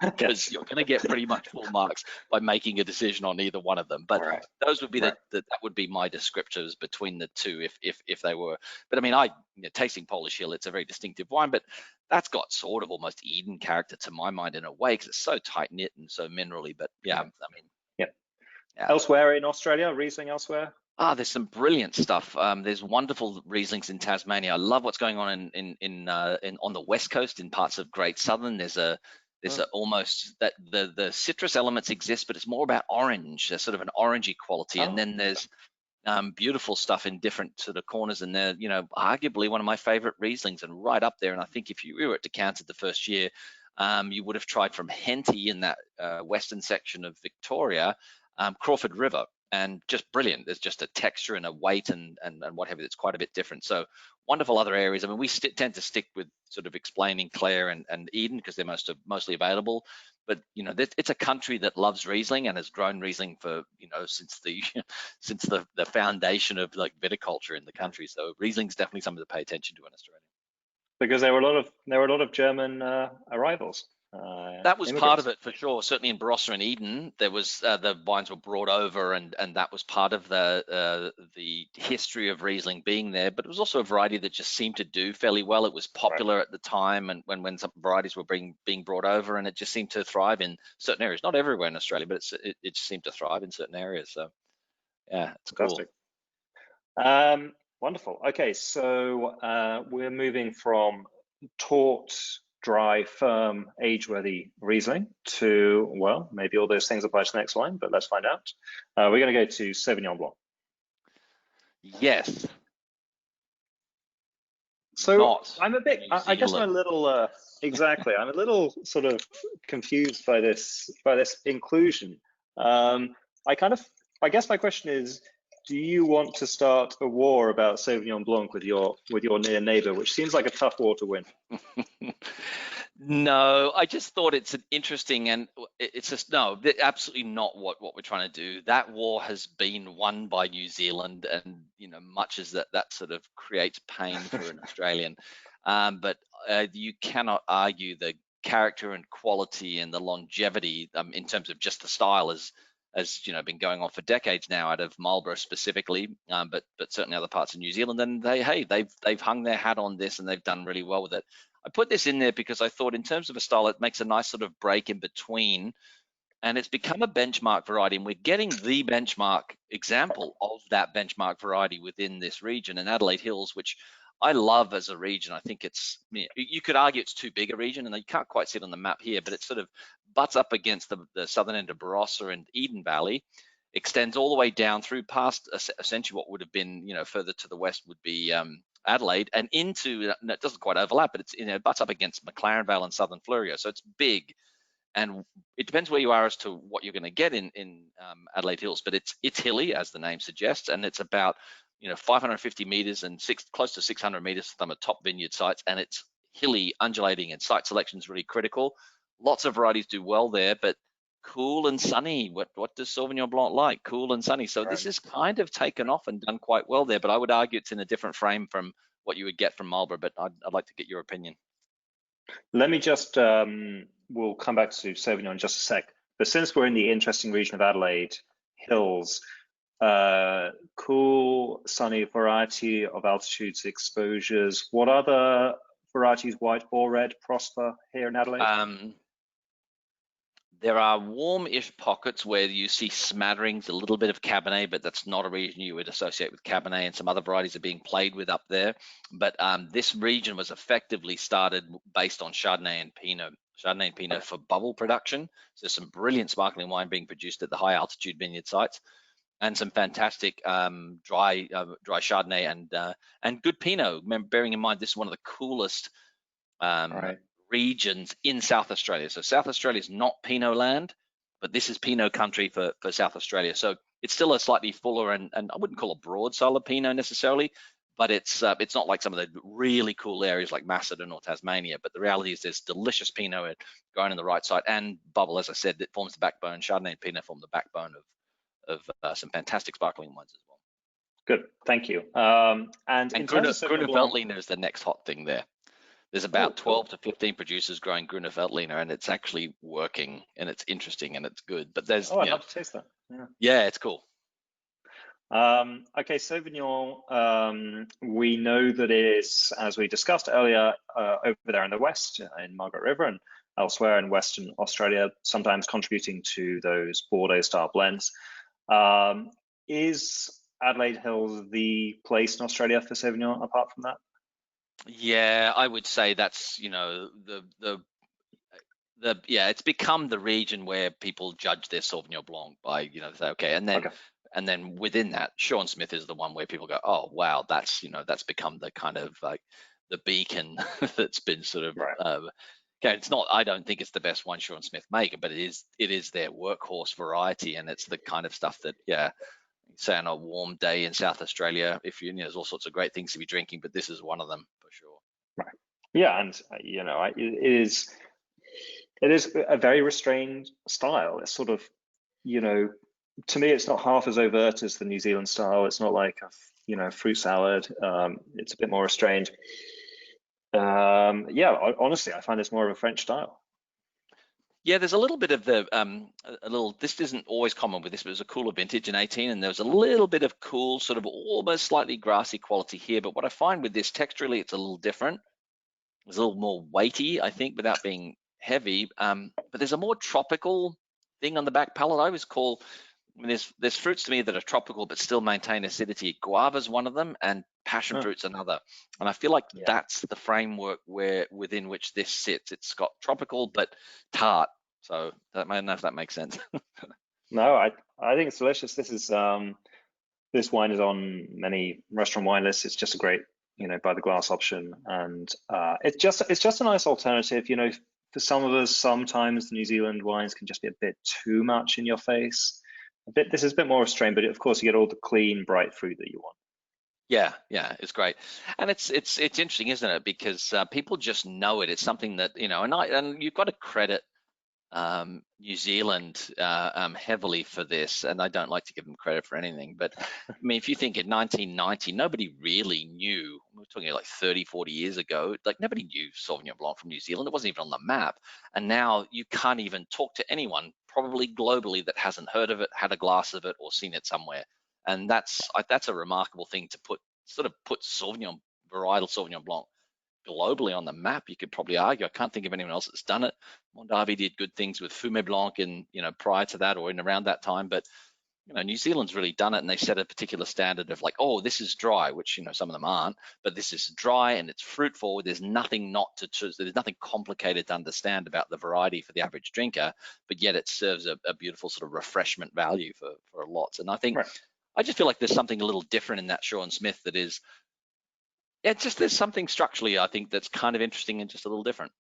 because you're going to get pretty much full marks by making a decision on either one of them. But those would be that would be my descriptors between the two, if they were. But I mean, tasting Polish Hill, it's a very distinctive wine, but that's got sort of almost Eden character to my mind in a way, because it's so tight knit and so minerally. But yeah, I mean. Yeah. Elsewhere in Australia, Riesling elsewhere? There's some brilliant stuff. There's wonderful Rieslings in Tasmania. I love what's going on on the west coast in parts of Great Southern. There's almost that the citrus elements exist, but it's more about orange. There's sort of an orangey quality, and then there's beautiful stuff in different sort of corners. And they're arguably one of my favorite Rieslings, and right up there. And I think if you were at Decanted the first year, you would have tried from Henty in that western section of Victoria. Crawford River, and just brilliant. There's just a texture and a weight and what have you that's quite a bit different. So wonderful other areas. I mean, we tend to stick with sort of explaining Clare and Eden because they're mostly available. But it's a country that loves Riesling and has grown Riesling for since the foundation of like viticulture in the country. So Riesling's definitely something to pay attention to in Australia. Because there were a lot of German arrivals. That was part immigrants. of it for sure. Certainly in Barossa and Eden, there was the vines were brought over, and that was part of the history of Riesling being there. But it was also a variety that just seemed to do fairly well. It was popular at the time, and when some varieties were being brought over, and it just seemed to thrive in certain areas. Not everywhere in Australia, but it just seemed to thrive in certain areas. So yeah, it's cool. Fantastic. Wonderful. Okay, so we're moving from taut, dry, firm, age-worthy Riesling to, well, maybe all those things apply to the next wine, but let's find out. We're going to go to Sauvignon Blanc. Yes. So I'm a bit, I guess I'm a little, exactly, I'm a little sort of confused by this inclusion. I guess my question is, do you want to start a war about Sauvignon Blanc with your near neighbor, which seems like a tough war to win? No, I just thought it's an interesting, and it's just absolutely not what we're trying to do. That war has been won by New Zealand, and much as that sort of creates pain for an Australian, but you cannot argue the character and quality and the longevity in terms of just the style as been going on for decades now out of Marlborough specifically, but certainly other parts of New Zealand. And they've hung their hat on this, and they've done really well with it. I put this in there because I thought in terms of a style, it makes a nice sort of break in between, and it's become a benchmark variety, and we're getting the benchmark example of that benchmark variety within this region in Adelaide Hills, which I love as a region. I think it's, you could argue it's too big a region, and you can't quite see it on the map here, but it sort of butts up against the southern end of Barossa and Eden Valley, extends all the way down through past essentially what would have been, further to the west would be Adelaide, and into, it doesn't quite overlap, but it's, butts up against McLaren Vale and Southern Fleurieu. So it's big, and it depends where you are as to what you're going to get in Adelaide Hills, but it's hilly, as the name suggests, and it's about 550 meters and close to 600 meters from the top vineyard sites, and it's hilly, undulating, and site selection is really critical. Lots of varieties do well there, but cool and sunny. What does Sauvignon Blanc like? Cool and sunny. So this is kind of taken off and done quite well there, but I would argue it's in a different frame from what you would get from Marlborough, but I'd like to get your opinion. Let me just, we'll come back to Sauvignon in just a sec, but since we're in the interesting region of Adelaide Hills, cool, sunny, variety of altitudes, exposures, what other varieties, white or red, prosper here in Adelaide? There are warm-ish pockets where you see smatterings, a little bit of Cabernet, but that's not a region you would associate with Cabernet, and some other varieties are being played with up there. But this region was effectively started based on Chardonnay and Pinot for bubble production. So there's some brilliant sparkling wine being produced at the high altitude vineyard sites, and some fantastic dry Chardonnay and good Pinot. Bearing in mind this is one of the coolest regions in South Australia. So South Australia is not Pinot land, but this is Pinot country for South Australia. So it's still a slightly fuller and I wouldn't call a broad style of Pinot necessarily, but it's not like some of the really cool areas like Macedon or Tasmania. But the reality is there's delicious Pinot growing in the right side, and bubble, as I said, that forms the backbone. Chardonnay and Pinot form the backbone of some fantastic sparkling wines as well. Good, thank you. And Grüner Veltliner is the next hot thing there. There's about 12 to 15 producers growing Grüner Veltliner, and it's actually working, and it's interesting, and it's good. But there's I'd love to taste that. Yeah, it's cool. Okay, Sauvignon, we know that it is, as we discussed earlier, over there in the west, in Margaret River and elsewhere in Western Australia, sometimes contributing to those Bordeaux-style blends. Is Adelaide Hills the place in Australia for Sauvignon apart from that? Yeah, I would say that's, it's become the region where people judge their Sauvignon Blanc by, say, okay, and then within that, Sean Smith is the one where people go, oh wow, that's become the kind of like the beacon that's been sort of okay, it's not, I don't think it's the best one Sean Smith make, but it is their workhorse variety, and it's the kind of stuff that, say on a warm day in South Australia, if there's all sorts of great things to be drinking, but this is one of them for sure. Right. Yeah, and it is a very restrained style. It's sort of, to me, it's not half as overt as the New Zealand style. It's not like a fruit salad. It's a bit more restrained. Honestly, I find it's more of a French style. Yeah, there's a little bit of the this isn't always common with this, but it was a cooler vintage in 18, and there was a little bit of cool, sort of almost slightly grassy quality here. But what I find with this texturally, it's a little different. It's a little more weighty, I think, without being heavy. But there's a more tropical thing on the back palate. I always call, I mean, there's fruits to me that are tropical but still maintain acidity. Guava's one of them, and passion fruit's another. And I feel like that's the framework within which this sits. It's got tropical but tart. So I don't know if that makes sense. No, I think it's delicious. This wine is on many restaurant wine lists. It's just a great, by the glass option, and it's just a nice alternative. For some of us, sometimes the New Zealand wines can just be a bit too much in your face. This is a bit more restrained, but of course you get all the clean, bright fruit that you want. Yeah, it's great, and it's interesting, isn't it? Because people just know it. It's something that and you've got to credit New Zealand heavily for this, and I don't like to give them credit for anything, but I mean, if you think in 1990, nobody really knew, we're talking like 30, 40 years ago, like nobody knew Sauvignon Blanc from New Zealand. It wasn't even on the map. And now you can't even talk to anyone, probably globally, that hasn't heard of it, had a glass of it, or seen it somewhere. And that's a remarkable thing to put varietal Sauvignon Blanc globally on the map. You could probably argue. I can't think of anyone else that's done it. Mondavi did good things with Fumé Blanc in, prior to that or in around that time, but New Zealand's really done it, and they set a particular standard of like, oh, this is dry, which some of them aren't, but this is dry and it's fruitful. There's nothing there's nothing complicated to understand about the variety for the average drinker, but yet it serves a beautiful sort of refreshment value for lots. And I think I just feel like there's something a little different in that Sean Smith that is, there's something structurally, I think, that's kind of interesting and just a little different.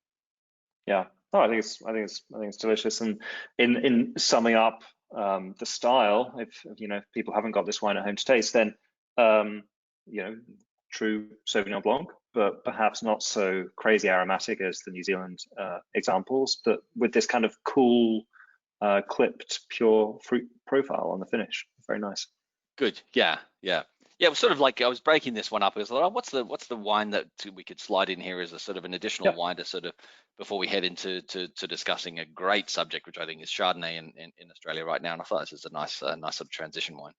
Yeah, no, I think it's delicious. And in summing up the style, if people haven't got this wine at home to taste, then true Sauvignon Blanc, but perhaps not so crazy aromatic as the New Zealand examples, but with this kind of cool, clipped, pure fruit profile on the finish. Very nice. Good. Yeah. It was sort of like I was breaking this one up. I was like, oh, what's the wine that we could slide in here as a sort of an additional wine to sort of before we head into discussing a great subject, which I think is Chardonnay in Australia right now. And I thought this is a nice sort of transition wine.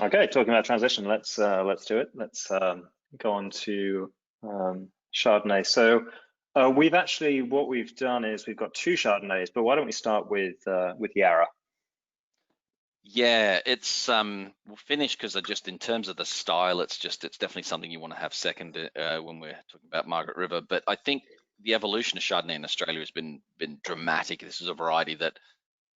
Okay, talking about transition, let's do it. Let's go on to Chardonnay. So what we've done is we've got two Chardonnays, but why don't we start with Yarra? Yeah, it's we'll finish because just in terms of the style, it's definitely something you want to have second when we're talking about Margaret River. But I think the evolution of Chardonnay in Australia has been dramatic. This is a variety that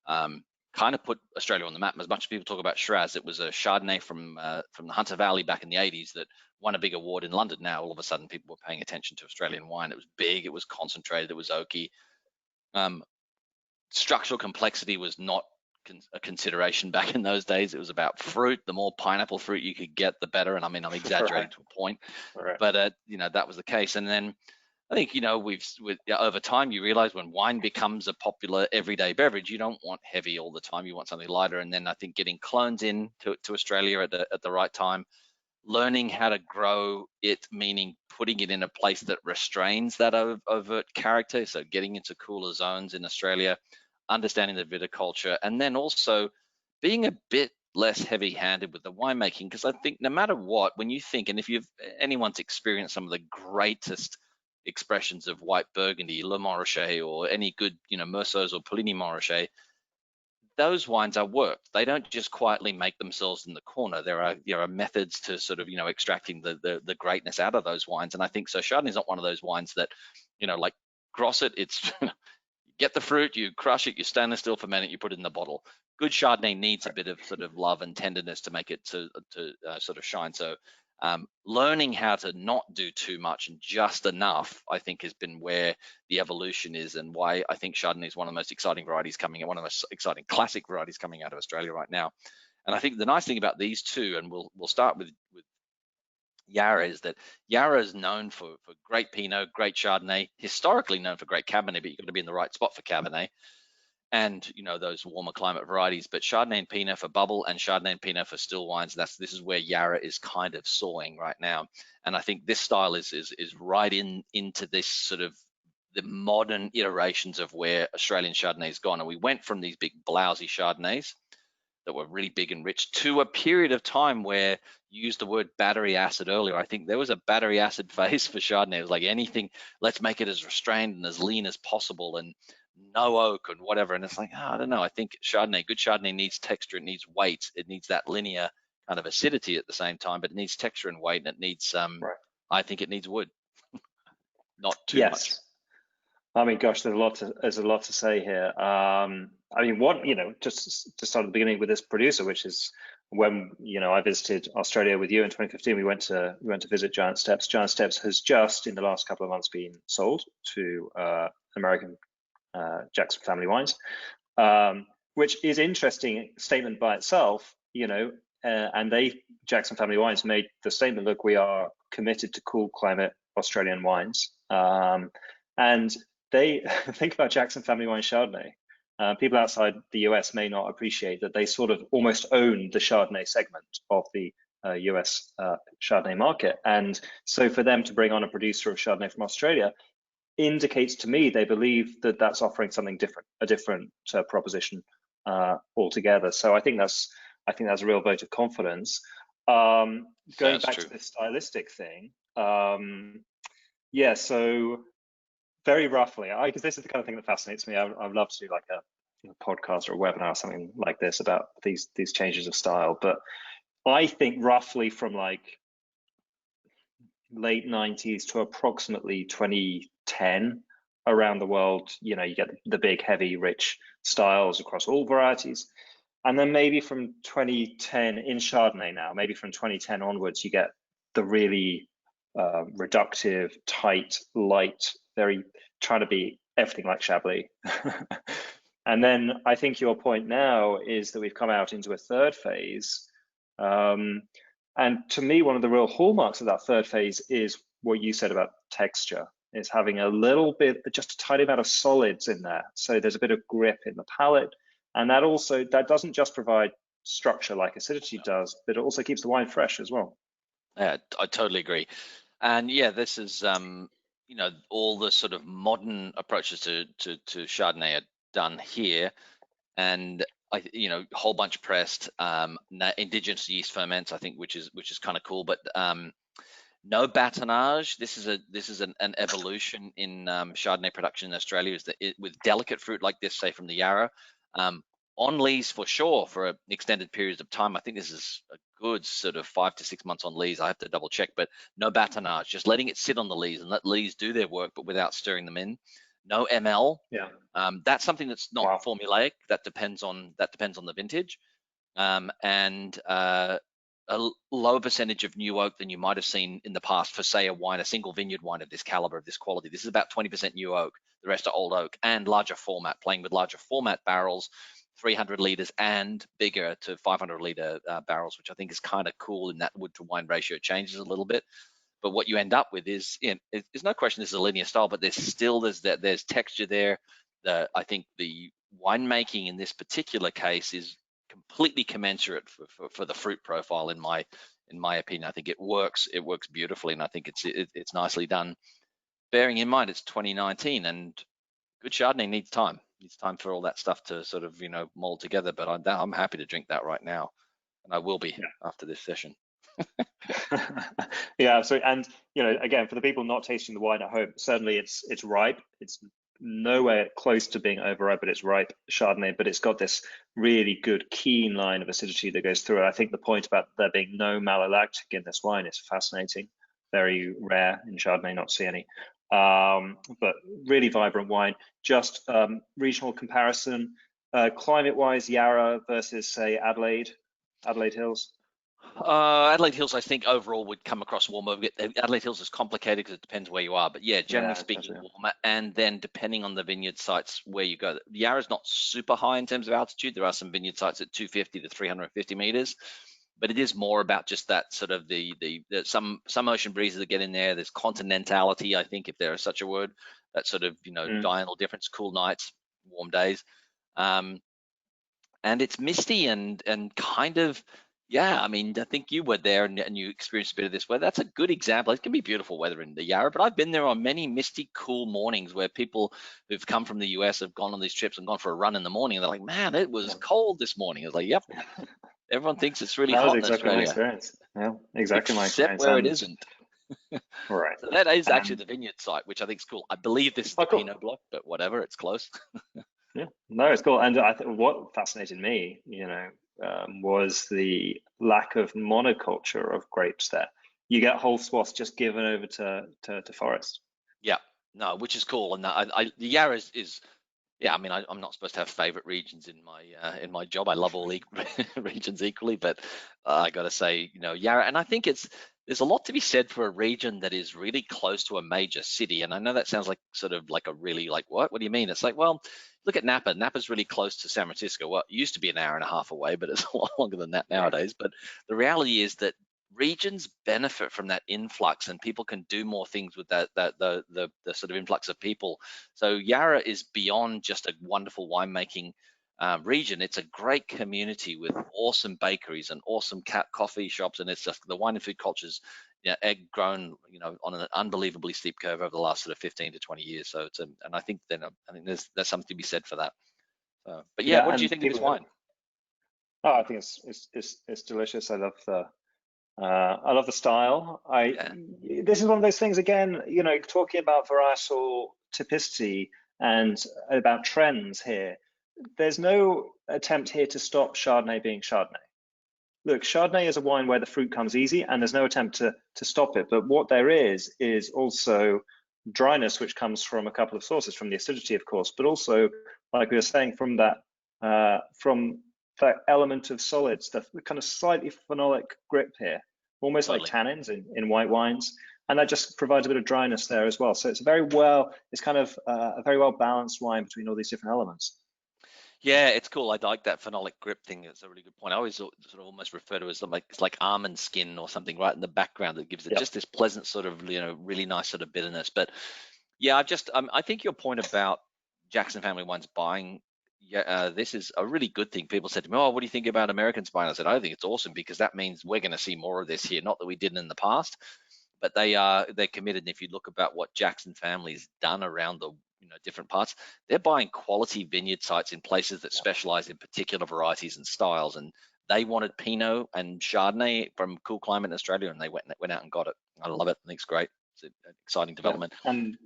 kind of put Australia on the map. As much as people talk about Shiraz, it was a Chardonnay from the Hunter Valley back in the 80s that won a big award in London. Now all of a sudden people were paying attention to Australian wine. It was big, it was concentrated, it was oaky. Structural complexity was not a consideration back in those days. It was about fruit. The more pineapple fruit you could get, the better. And I mean, I'm exaggerating to a point, but that was the case. And then I think over time you realize when wine becomes a popular everyday beverage, you don't want heavy all the time. You want something lighter. And then I think getting clones in to Australia at the right time, learning how to grow it, meaning putting it in a place that restrains that overt character. So getting into cooler zones in Australia, understanding the viticulture, and then also being a bit less heavy-handed with the winemaking, because I think no matter what, when you think, and if anyone's experienced some of the greatest expressions of white Burgundy, Le Montrachet, or any good, Meursault or Polini Montrachet, those wines are worked. They don't just quietly make themselves in the corner. There are methods to sort of, extracting the greatness out of those wines. And I think so Chardonnay is not one of those wines that, like Grosset, it's get the fruit, you crush it, you stand still for a minute, you put it in the bottle. Good Chardonnay needs a bit of sort of love and tenderness to make it to sort of shine. So learning how to not do too much and just enough, I think, has been where the evolution is, and why I think Chardonnay is one of the most exciting varieties coming out, one of the most exciting classic varieties coming out of Australia right now. And I think the nice thing about these two, and we'll start with Yarra, is that Yarra is known for great Pinot, great Chardonnay, historically known for great Cabernet, but you've got to be in the right spot for Cabernet, and those warmer climate varieties. But Chardonnay and Pinot for bubble, and Chardonnay and Pinot for still wines. This is where Yarra is kind of soaring right now, and I think this style is right into this sort of the modern iterations of where Australian Chardonnay's gone. And we went from these big blousy Chardonnays that were really big and rich to a period of time where you used the word battery acid earlier. I think there was a battery acid phase for Chardonnay. It was like anything, let's make it as restrained and as lean as possible and no oak and whatever. And it's like, oh, I don't know. I think Chardonnay, good Chardonnay needs texture, it needs weight, it needs that linear kind of acidity at the same time, but it needs texture and weight, and it needs Right. I think it needs wood, not too Yes. much. I mean, gosh, there's a lot to say here. I mean, just to start at the beginning with this producer, which is when I visited Australia with you in 2015. We went to visit Giant Steps. Giant Steps has just in the last couple of months been sold to American Jackson Family Wines, which is interesting statement by itself. And Jackson Family Wines made the statement: look, we are committed to cool climate Australian wines, and they think about Jackson Family Wine Chardonnay. People outside the US may not appreciate that they sort of almost own the Chardonnay segment of the US Chardonnay market. And so for them to bring on a producer of Chardonnay from Australia indicates to me they believe that that's offering something different, a different proposition altogether. So I think that's a real vote of confidence. Going back to the stylistic thing, so very roughly, because this is the kind of thing that fascinates me. I'd love to do like a podcast or a webinar or something like this about these changes of style. But I think roughly from like late 90s to approximately 2010 around the world, you get the big, heavy, rich styles across all varieties. And then maybe from 2010 in Chardonnay now, maybe from 2010 onwards, you get the really reductive, tight, light, very trying to be everything like Chablis. And then I think your point now is that we've come out into a third phase. And to me, one of the real hallmarks of that third phase is what you said about texture. It's having a little bit, just a tiny amount of solids in there. So there's a bit of grip in the palate. And that doesn't just provide structure like acidity does, but it also keeps the wine fresh as well. Yeah, I totally agree. And yeah, this is all the sort of modern approaches to Chardonnay are done here, and whole bunch pressed, indigenous yeast ferments, I think, which is kind of cool. But no batonnage. This is an evolution in Chardonnay production in Australia. Is that with delicate fruit like this, say from the Yarra, on lees for sure for an extended periods of time. I think this is a good sort of 5 to 6 months on lees. I have to double check, but no batonnage, just letting it sit on the lees and let lees do their work, but without stirring them in. No ML. Yeah. That's something that's not formulaic. That depends on the vintage, and a lower percentage of new oak than you might have seen in the past for, say, a single vineyard wine of this caliber, of this quality. This is about 20% new oak. The rest are old oak and larger format, playing with larger format barrels, 300 liters and bigger to 500 liter barrels, which I think is kind of cool in that wood to wine ratio changes a little bit. But what you end up with is, there's no question this is a linear style, but there's texture there. I think the winemaking in this particular case is completely commensurate for the fruit profile in my opinion. I think it works beautifully, and I think it's nicely done. Bearing in mind it's 2019, and good Chardonnay needs time. It's time for all that stuff to sort of mold together. But I'm happy to drink that right now, and I will be after this session. Yeah, absolutely. And again, for the people not tasting the wine at home, certainly it's ripe. It's nowhere close to being overripe, but it's ripe Chardonnay. But it's got this really good, keen line of acidity that goes through it. I think the point about there being no malolactic in this wine is fascinating. Very rare in Chardonnay, not to see any. But really vibrant wine. Just regional comparison, climate-wise, Yarra versus, say, Adelaide Hills. Adelaide Hills, I think overall would come across warmer. Adelaide Hills is complicated because it depends where you are, but yeah, generally speaking, warmer. And then depending on the vineyard sites where you go, the Yarra is not super high in terms of altitude. There are some vineyard sites at 250 to 350 meters, but it is more about just that sort of the some ocean breezes that get in there. There's continentality, I think, if there is such a word, that sort of diurnal difference, cool nights, warm days, and it's misty and kind of Yeah, I mean, I think you were there and you experienced a bit of this weather. That's a good example. It can be beautiful weather in the Yarra, but I've been there on many misty, cool mornings where people who've come from the US have gone on these trips and gone for a run in the morning. And they're like, man, it was Yeah. cold this morning. I was like, yep, everyone thinks it's really That was hot in exactly my Australia, experience. Yeah, exactly my except experience. where it And isn't. right. So that is actually And the vineyard site, which I think is cool. I believe this is oh, the cool. Pinot block, but whatever, it's close. Yeah, no, it's cool. And I think what fascinated me, was the lack of monoculture of grapes there. You get whole swaths just given over to forest. Yeah, no, which is cool. And the Yarra is yeah, I mean, I'm not supposed to have favorite regions in my job. I love all regions equally, but I got to say, Yarra, and I think there's a lot to be said for a region that is really close to a major city. And I know that sounds like sort of like a really like what? What do you mean? It's like, well, look at Napa. Napa's really close to San Francisco. Well, it used to be an hour and a half away, but it's a lot longer than that Right. nowadays. But the reality is that regions benefit from that influx, and people can do more things with the sort of influx of people. So Yarra is beyond just a wonderful winemaking region. It's a great community with awesome bakeries and awesome coffee shops, and it's just the wine and food cultures, egg grown, on an unbelievably steep curve over the last sort of 15 to 20 years. So and I think there's something to be said for that. So, but yeah, Yeah, what did you and think of this wine? oh, I think it's delicious. I love the style. Yeah, This is one of those things again, talking about varietal typicity and about trends here. There's no attempt here to stop Chardonnay being Chardonnay. Look, Chardonnay is a wine where the fruit comes easy, and there's no attempt to stop it. But what there is also dryness, which comes from a couple of sources, from the acidity, of course, but also, like we were saying, from that element of solids, the kind of slightly phenolic grip here, almost like totally. tannins in white wines, and that just provides a bit of dryness there as well. So it's kind of a very well balanced wine between all these different elements. Yeah, it's cool. I like that phenolic grip thing. It's a really good point. I always sort of almost refer to it as like it's like almond skin or something right in the background that gives it Yeah, just this pleasant sort of really nice sort of bitterness. But yeah, I think your point about Jackson family wines buying, yeah, this is a really good thing. People said to me, "Oh, what do you think about Americans buying?" I said, "I think it's awesome because that means we're going to see more of this here. Not that we didn't in the past, but they're committed. And if you look about what Jackson family's done around the different parts, they're buying quality vineyard sites in places that yeah, specialize in particular varieties and styles. And they wanted Pinot and Chardonnay from cool climate in Australia, and they went out and got it. I love it. I think it's great. It's an exciting yeah. development. And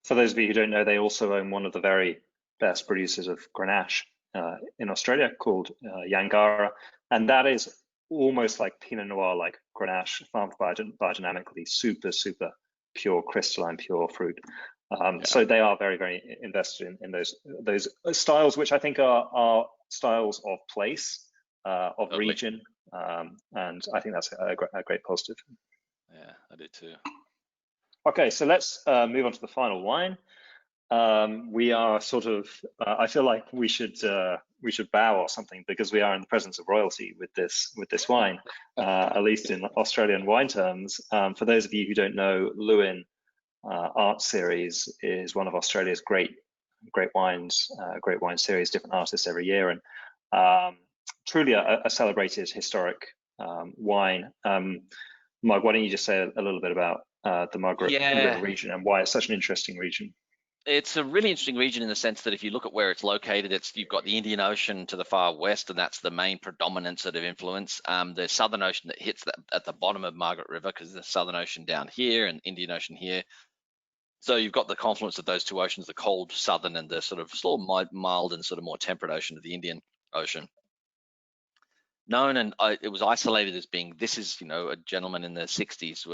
for those of you who don't know, they also own one of the very best producers of Grenache in Australia called Yangara, and that is almost like Pinot Noir, like Grenache, farmed biodynamically, super, super pure, crystalline, pure fruit. Yeah, So they are very, very invested in those styles, which I think are styles of place, of totally. region, and I think that's a great positive. Yeah, I do too. Okay, so let's move on to the final wine. We are sort of, I feel like we should bow or something because we are in the presence of royalty with this wine, at least in Australian wine terms. For those of you who don't know, Lewin Art Series is one of Australia's great wine series, different artists every year, and truly a celebrated historic wine. Mike, why don't you just say a little bit about the Margaret River Yeah, region and why it's such an interesting region? it's a really interesting region in the sense that if you look at where it's located, you've got the Indian Ocean to the far west, and that's the main predominant sort of influence. The Southern Ocean that hits at the bottom of Margaret River, because the Southern Ocean down here and Indian Ocean here. So you've got the confluence of those two oceans, the cold southern and the sort of mild and sort of more temperate ocean of the Indian Ocean. Known, and it was isolated as being, this is a gentleman in the 60s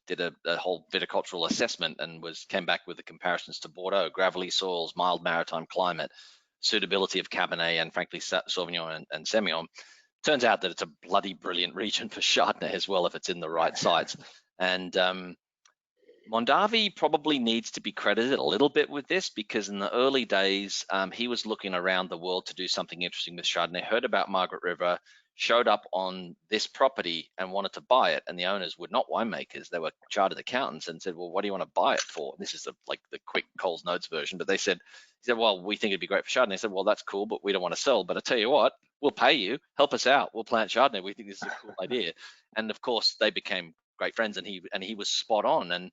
did a whole viticultural assessment and came back with the comparisons to Bordeaux: gravelly soils, mild maritime climate, suitability of Cabernet, and frankly Sauvignon and Semillon. Turns out that it's a bloody brilliant region for Chardonnay as well if it's in the right sites. And Mondavi probably needs to be credited a little bit with this, because in the early days, he was looking around the world to do something interesting with Chardonnay, heard about Margaret River, showed up on this property and wanted to buy it, and the owners were not winemakers, they were chartered accountants, and said, well, what do you want to buy it for? And this is like the quick Coles Notes version, but he said, well, we think it'd be great for Chardonnay. I said, well, that's cool, but we don't want to sell. But I tell you what, we'll pay you, help us out, we'll plant Chardonnay. We think this is a cool idea. And of course, they became great friends, and he was spot on. And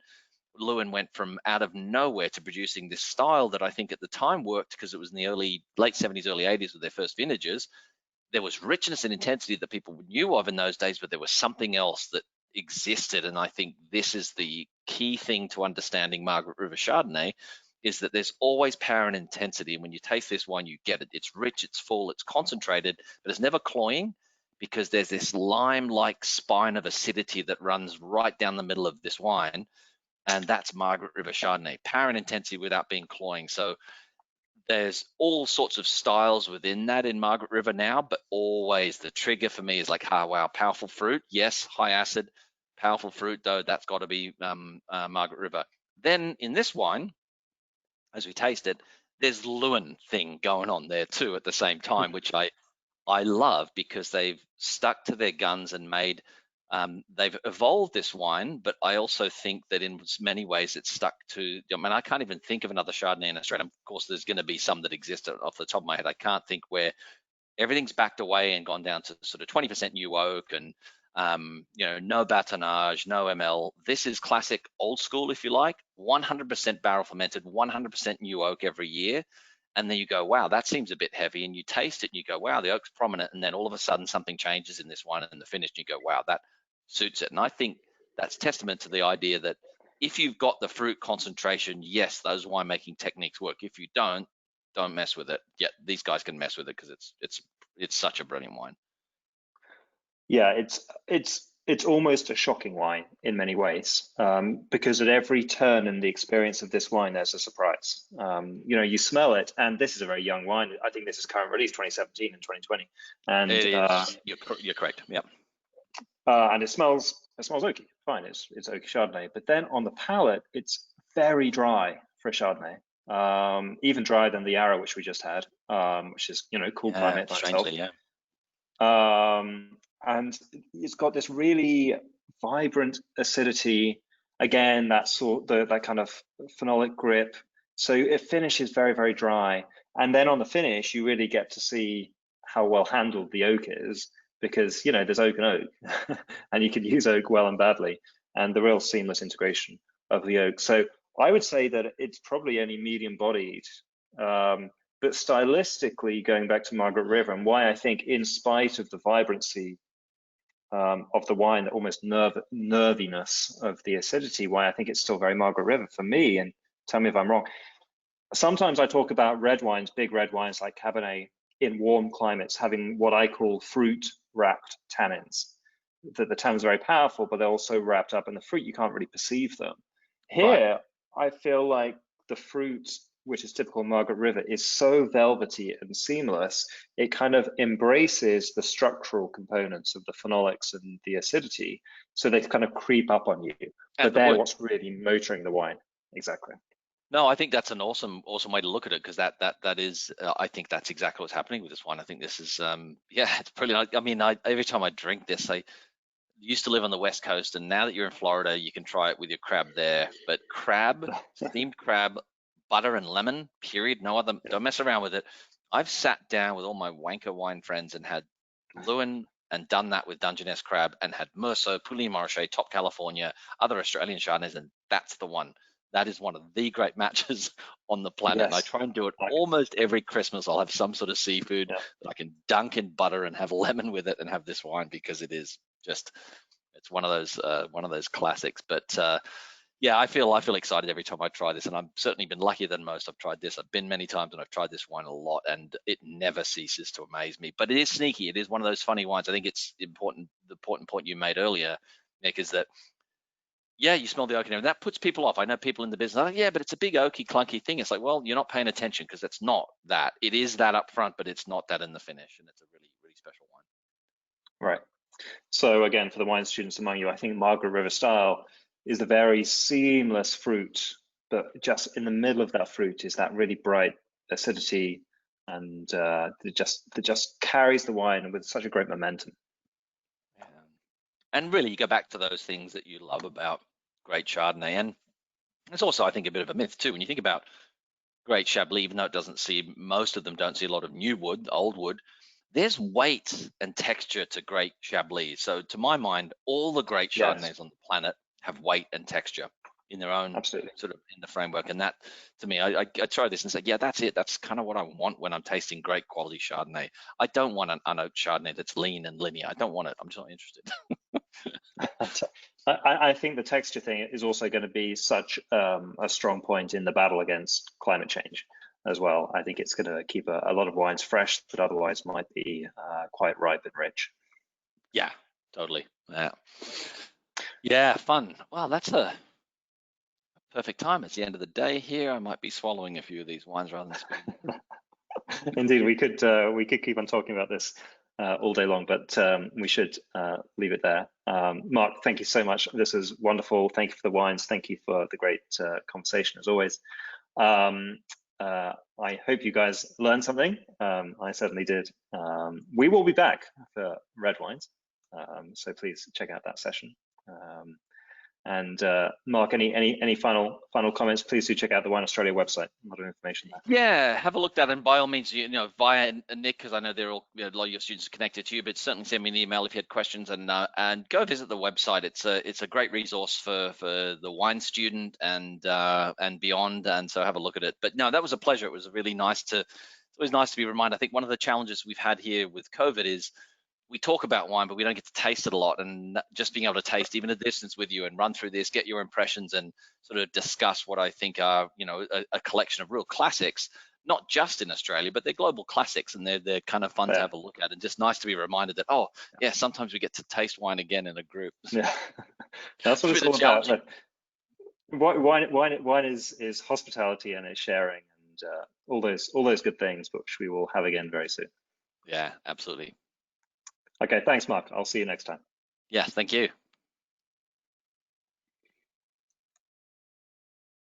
Lewin went from out of nowhere to producing this style that I think at the time worked because it was in the late 70s, early 80s with their first vintages. There was richness and intensity that people knew of in those days, but there was something else that existed. And I think this is the key thing to understanding Margaret River Chardonnay, is that there's always power and intensity. And when you taste this wine, you get it. It's rich, it's full, it's concentrated, but it's never cloying, because there's this lime-like spine of acidity that runs right down the middle of this wine. And that's Margaret River Chardonnay, power and intensity without being cloying. So there's all sorts of styles within that in Margaret River now, but always the trigger for me is like, wow, powerful fruit. Yes, high acid, powerful fruit, though, that's got to be Margaret River. Then in this wine, as we taste it, there's Lewin thing going on there too at the same time, which I love, because they've stuck to their guns and made, they've evolved this wine, but I also think that in many ways it's stuck to, I mean, I can't even think of another Chardonnay in Australia. Of course, there's going to be some that exist off the top of my head. I can't think where everything's backed away and gone down to sort of 20% new oak and, no batonnage, no ML. This is classic old school, if you like, 100% barrel fermented, 100% new oak every year. And then you go, wow, that seems a bit heavy. And you taste it and you go, wow, the oak's prominent. And then all of a sudden something changes in this wine and the finish, and you go, wow, that suits it. And I think that's testament to the idea that if you've got the fruit concentration, yes, those winemaking techniques work. If you don't mess with it. Yeah, these guys can mess with it because it's such a brilliant wine. Yeah, it's almost a shocking wine in many ways, because at every turn in the experience of this wine, there's a surprise. You smell it, and this is a very young wine. I think this is current release 2017 and 2020, and it is, you're correct. Yeah. And it smells oaky. Fine, it's oaky Chardonnay. But then on the palate, it's very dry for a Chardonnay, even drier than the Yarra, which we just had, which is cool climate. Strangely, yeah. And it's got this really vibrant acidity. Again, that kind of phenolic grip. So it finishes very, very dry. And then on the finish, you really get to see how well handled the oak is, because there's oak and oak, and you can use oak well and badly, and the real seamless integration of the oak. So I would say that it's probably only medium bodied. But stylistically, going back to Margaret River, and why I think, in spite of the vibrancy of the wine, the almost nerviness of the acidity, why I think it's still very Margaret River for me, and tell me if I'm wrong. Sometimes I talk about red wines, big red wines like Cabernet, in warm climates, having what I call fruit-wrapped tannins. That the tannins are very powerful, but they're also wrapped up in the fruit. You can't really perceive them. Here, right. I feel like the fruit, which is typical Margaret River, is so velvety and seamless, it kind of embraces the structural components of the phenolics and the acidity, so they kind of creep up on you. But they're what's really motoring the wine. Exactly. No, I think that's an awesome way to look at it, because that is, I think that's exactly what's happening with this wine. I think this is, it's brilliant. I mean, every time I drink this, I used to live on the West Coast, and now that you're in Florida, you can try it with your crab there. But crab, steamed crab, butter and lemon, period. No other, don't mess around with it. I've sat down with all my wanker wine friends and had Lewin and done that with Dungeness crab, and had Merceau, Pouilly Marchais, Top California, other Australian Chardonnays, and that's the one. That is one of the great matches on the planet. Yes. And I try and do it almost every Christmas. I'll have some sort of seafood that I can dunk in butter and have lemon with it, and have this wine, because it is just, it's one of those classics. But I feel excited every time I try this, and I've certainly been luckier than most. I've tried this. I've been many times, and I've tried this wine a lot, and it never ceases to amaze me. But it is sneaky. It is one of those funny wines. I think it's important. The important point you made earlier, Nick, is that, you smell the oak and everything. That puts people off. I know people in the business, like, but it's a big oaky, clunky thing. It's like, well, you're not paying attention, because it's not that. It is that up front, but it's not that in the finish, and it's a really, really special wine. Right. So again, for the wine students among you, I think Margaret River style is the very seamless fruit, but just in the middle of that fruit is that really bright acidity, and it just carries the wine with such a great momentum. Yeah. And really, you go back to those things that you love about great Chardonnay, and it's also, I think, a bit of a myth too. When you think about great Chablis, even though it doesn't see, most of them don't see a lot of new wood, old wood, there's weight and texture to great Chablis. So to my mind, all the great Chardonnays Yes, on the planet have weight and texture in their own absolutely. sort of in the framework. And that, to me, I try this and say, yeah, that's it. That's kind of what I want when I'm tasting great quality Chardonnay. I don't want an unoaked Chardonnay that's lean and linear. I don't want it. I'm just not interested. I think the texture thing is also going to be such a strong point in the battle against climate change as well. I think it's going to keep a lot of wines fresh that otherwise might be quite ripe and rich. Yeah, totally. Yeah, fun. Wow, that's a perfect time. It's the end of the day here. I might be swallowing a few of these wines rather than spitting. Indeed, we could keep on talking about this all day long, but we should leave it there. Mark, thank you so much. This is wonderful. Thank you for the wines. Thank you for the great conversation as always. I hope you guys learned something. I certainly did. We will be back for red wines, so please check out that session. And Mark, any final comments? Please do check out the Wine Australia website. A lot of information there. Yeah, have a look at that, and by all means, via Nick, because I know they're all, a lot of your students are connected to you, but certainly send me an email if you had questions, and go visit the website. It's a great resource for the wine student and beyond, and so have a look at it. But no, that was a pleasure. It was really nice it's always nice to be reminded. I think one of the challenges we've had here with COVID is we talk about wine, but we don't get to taste it a lot. And just being able to taste even a distance with you and run through this, get your impressions, and sort of discuss what I think are, a collection of real classics, not just in Australia, but they're global classics, and they're kind of fun to have a look at, and just nice to be reminded that, oh, yeah, sometimes we get to taste wine again in a group. Yeah, that's what it's all about. Wine is hospitality and it's sharing, and all those good things, which we will have again very soon. Yeah, absolutely. Okay, thanks, Mark. I'll see you next time. Yeah, thank you.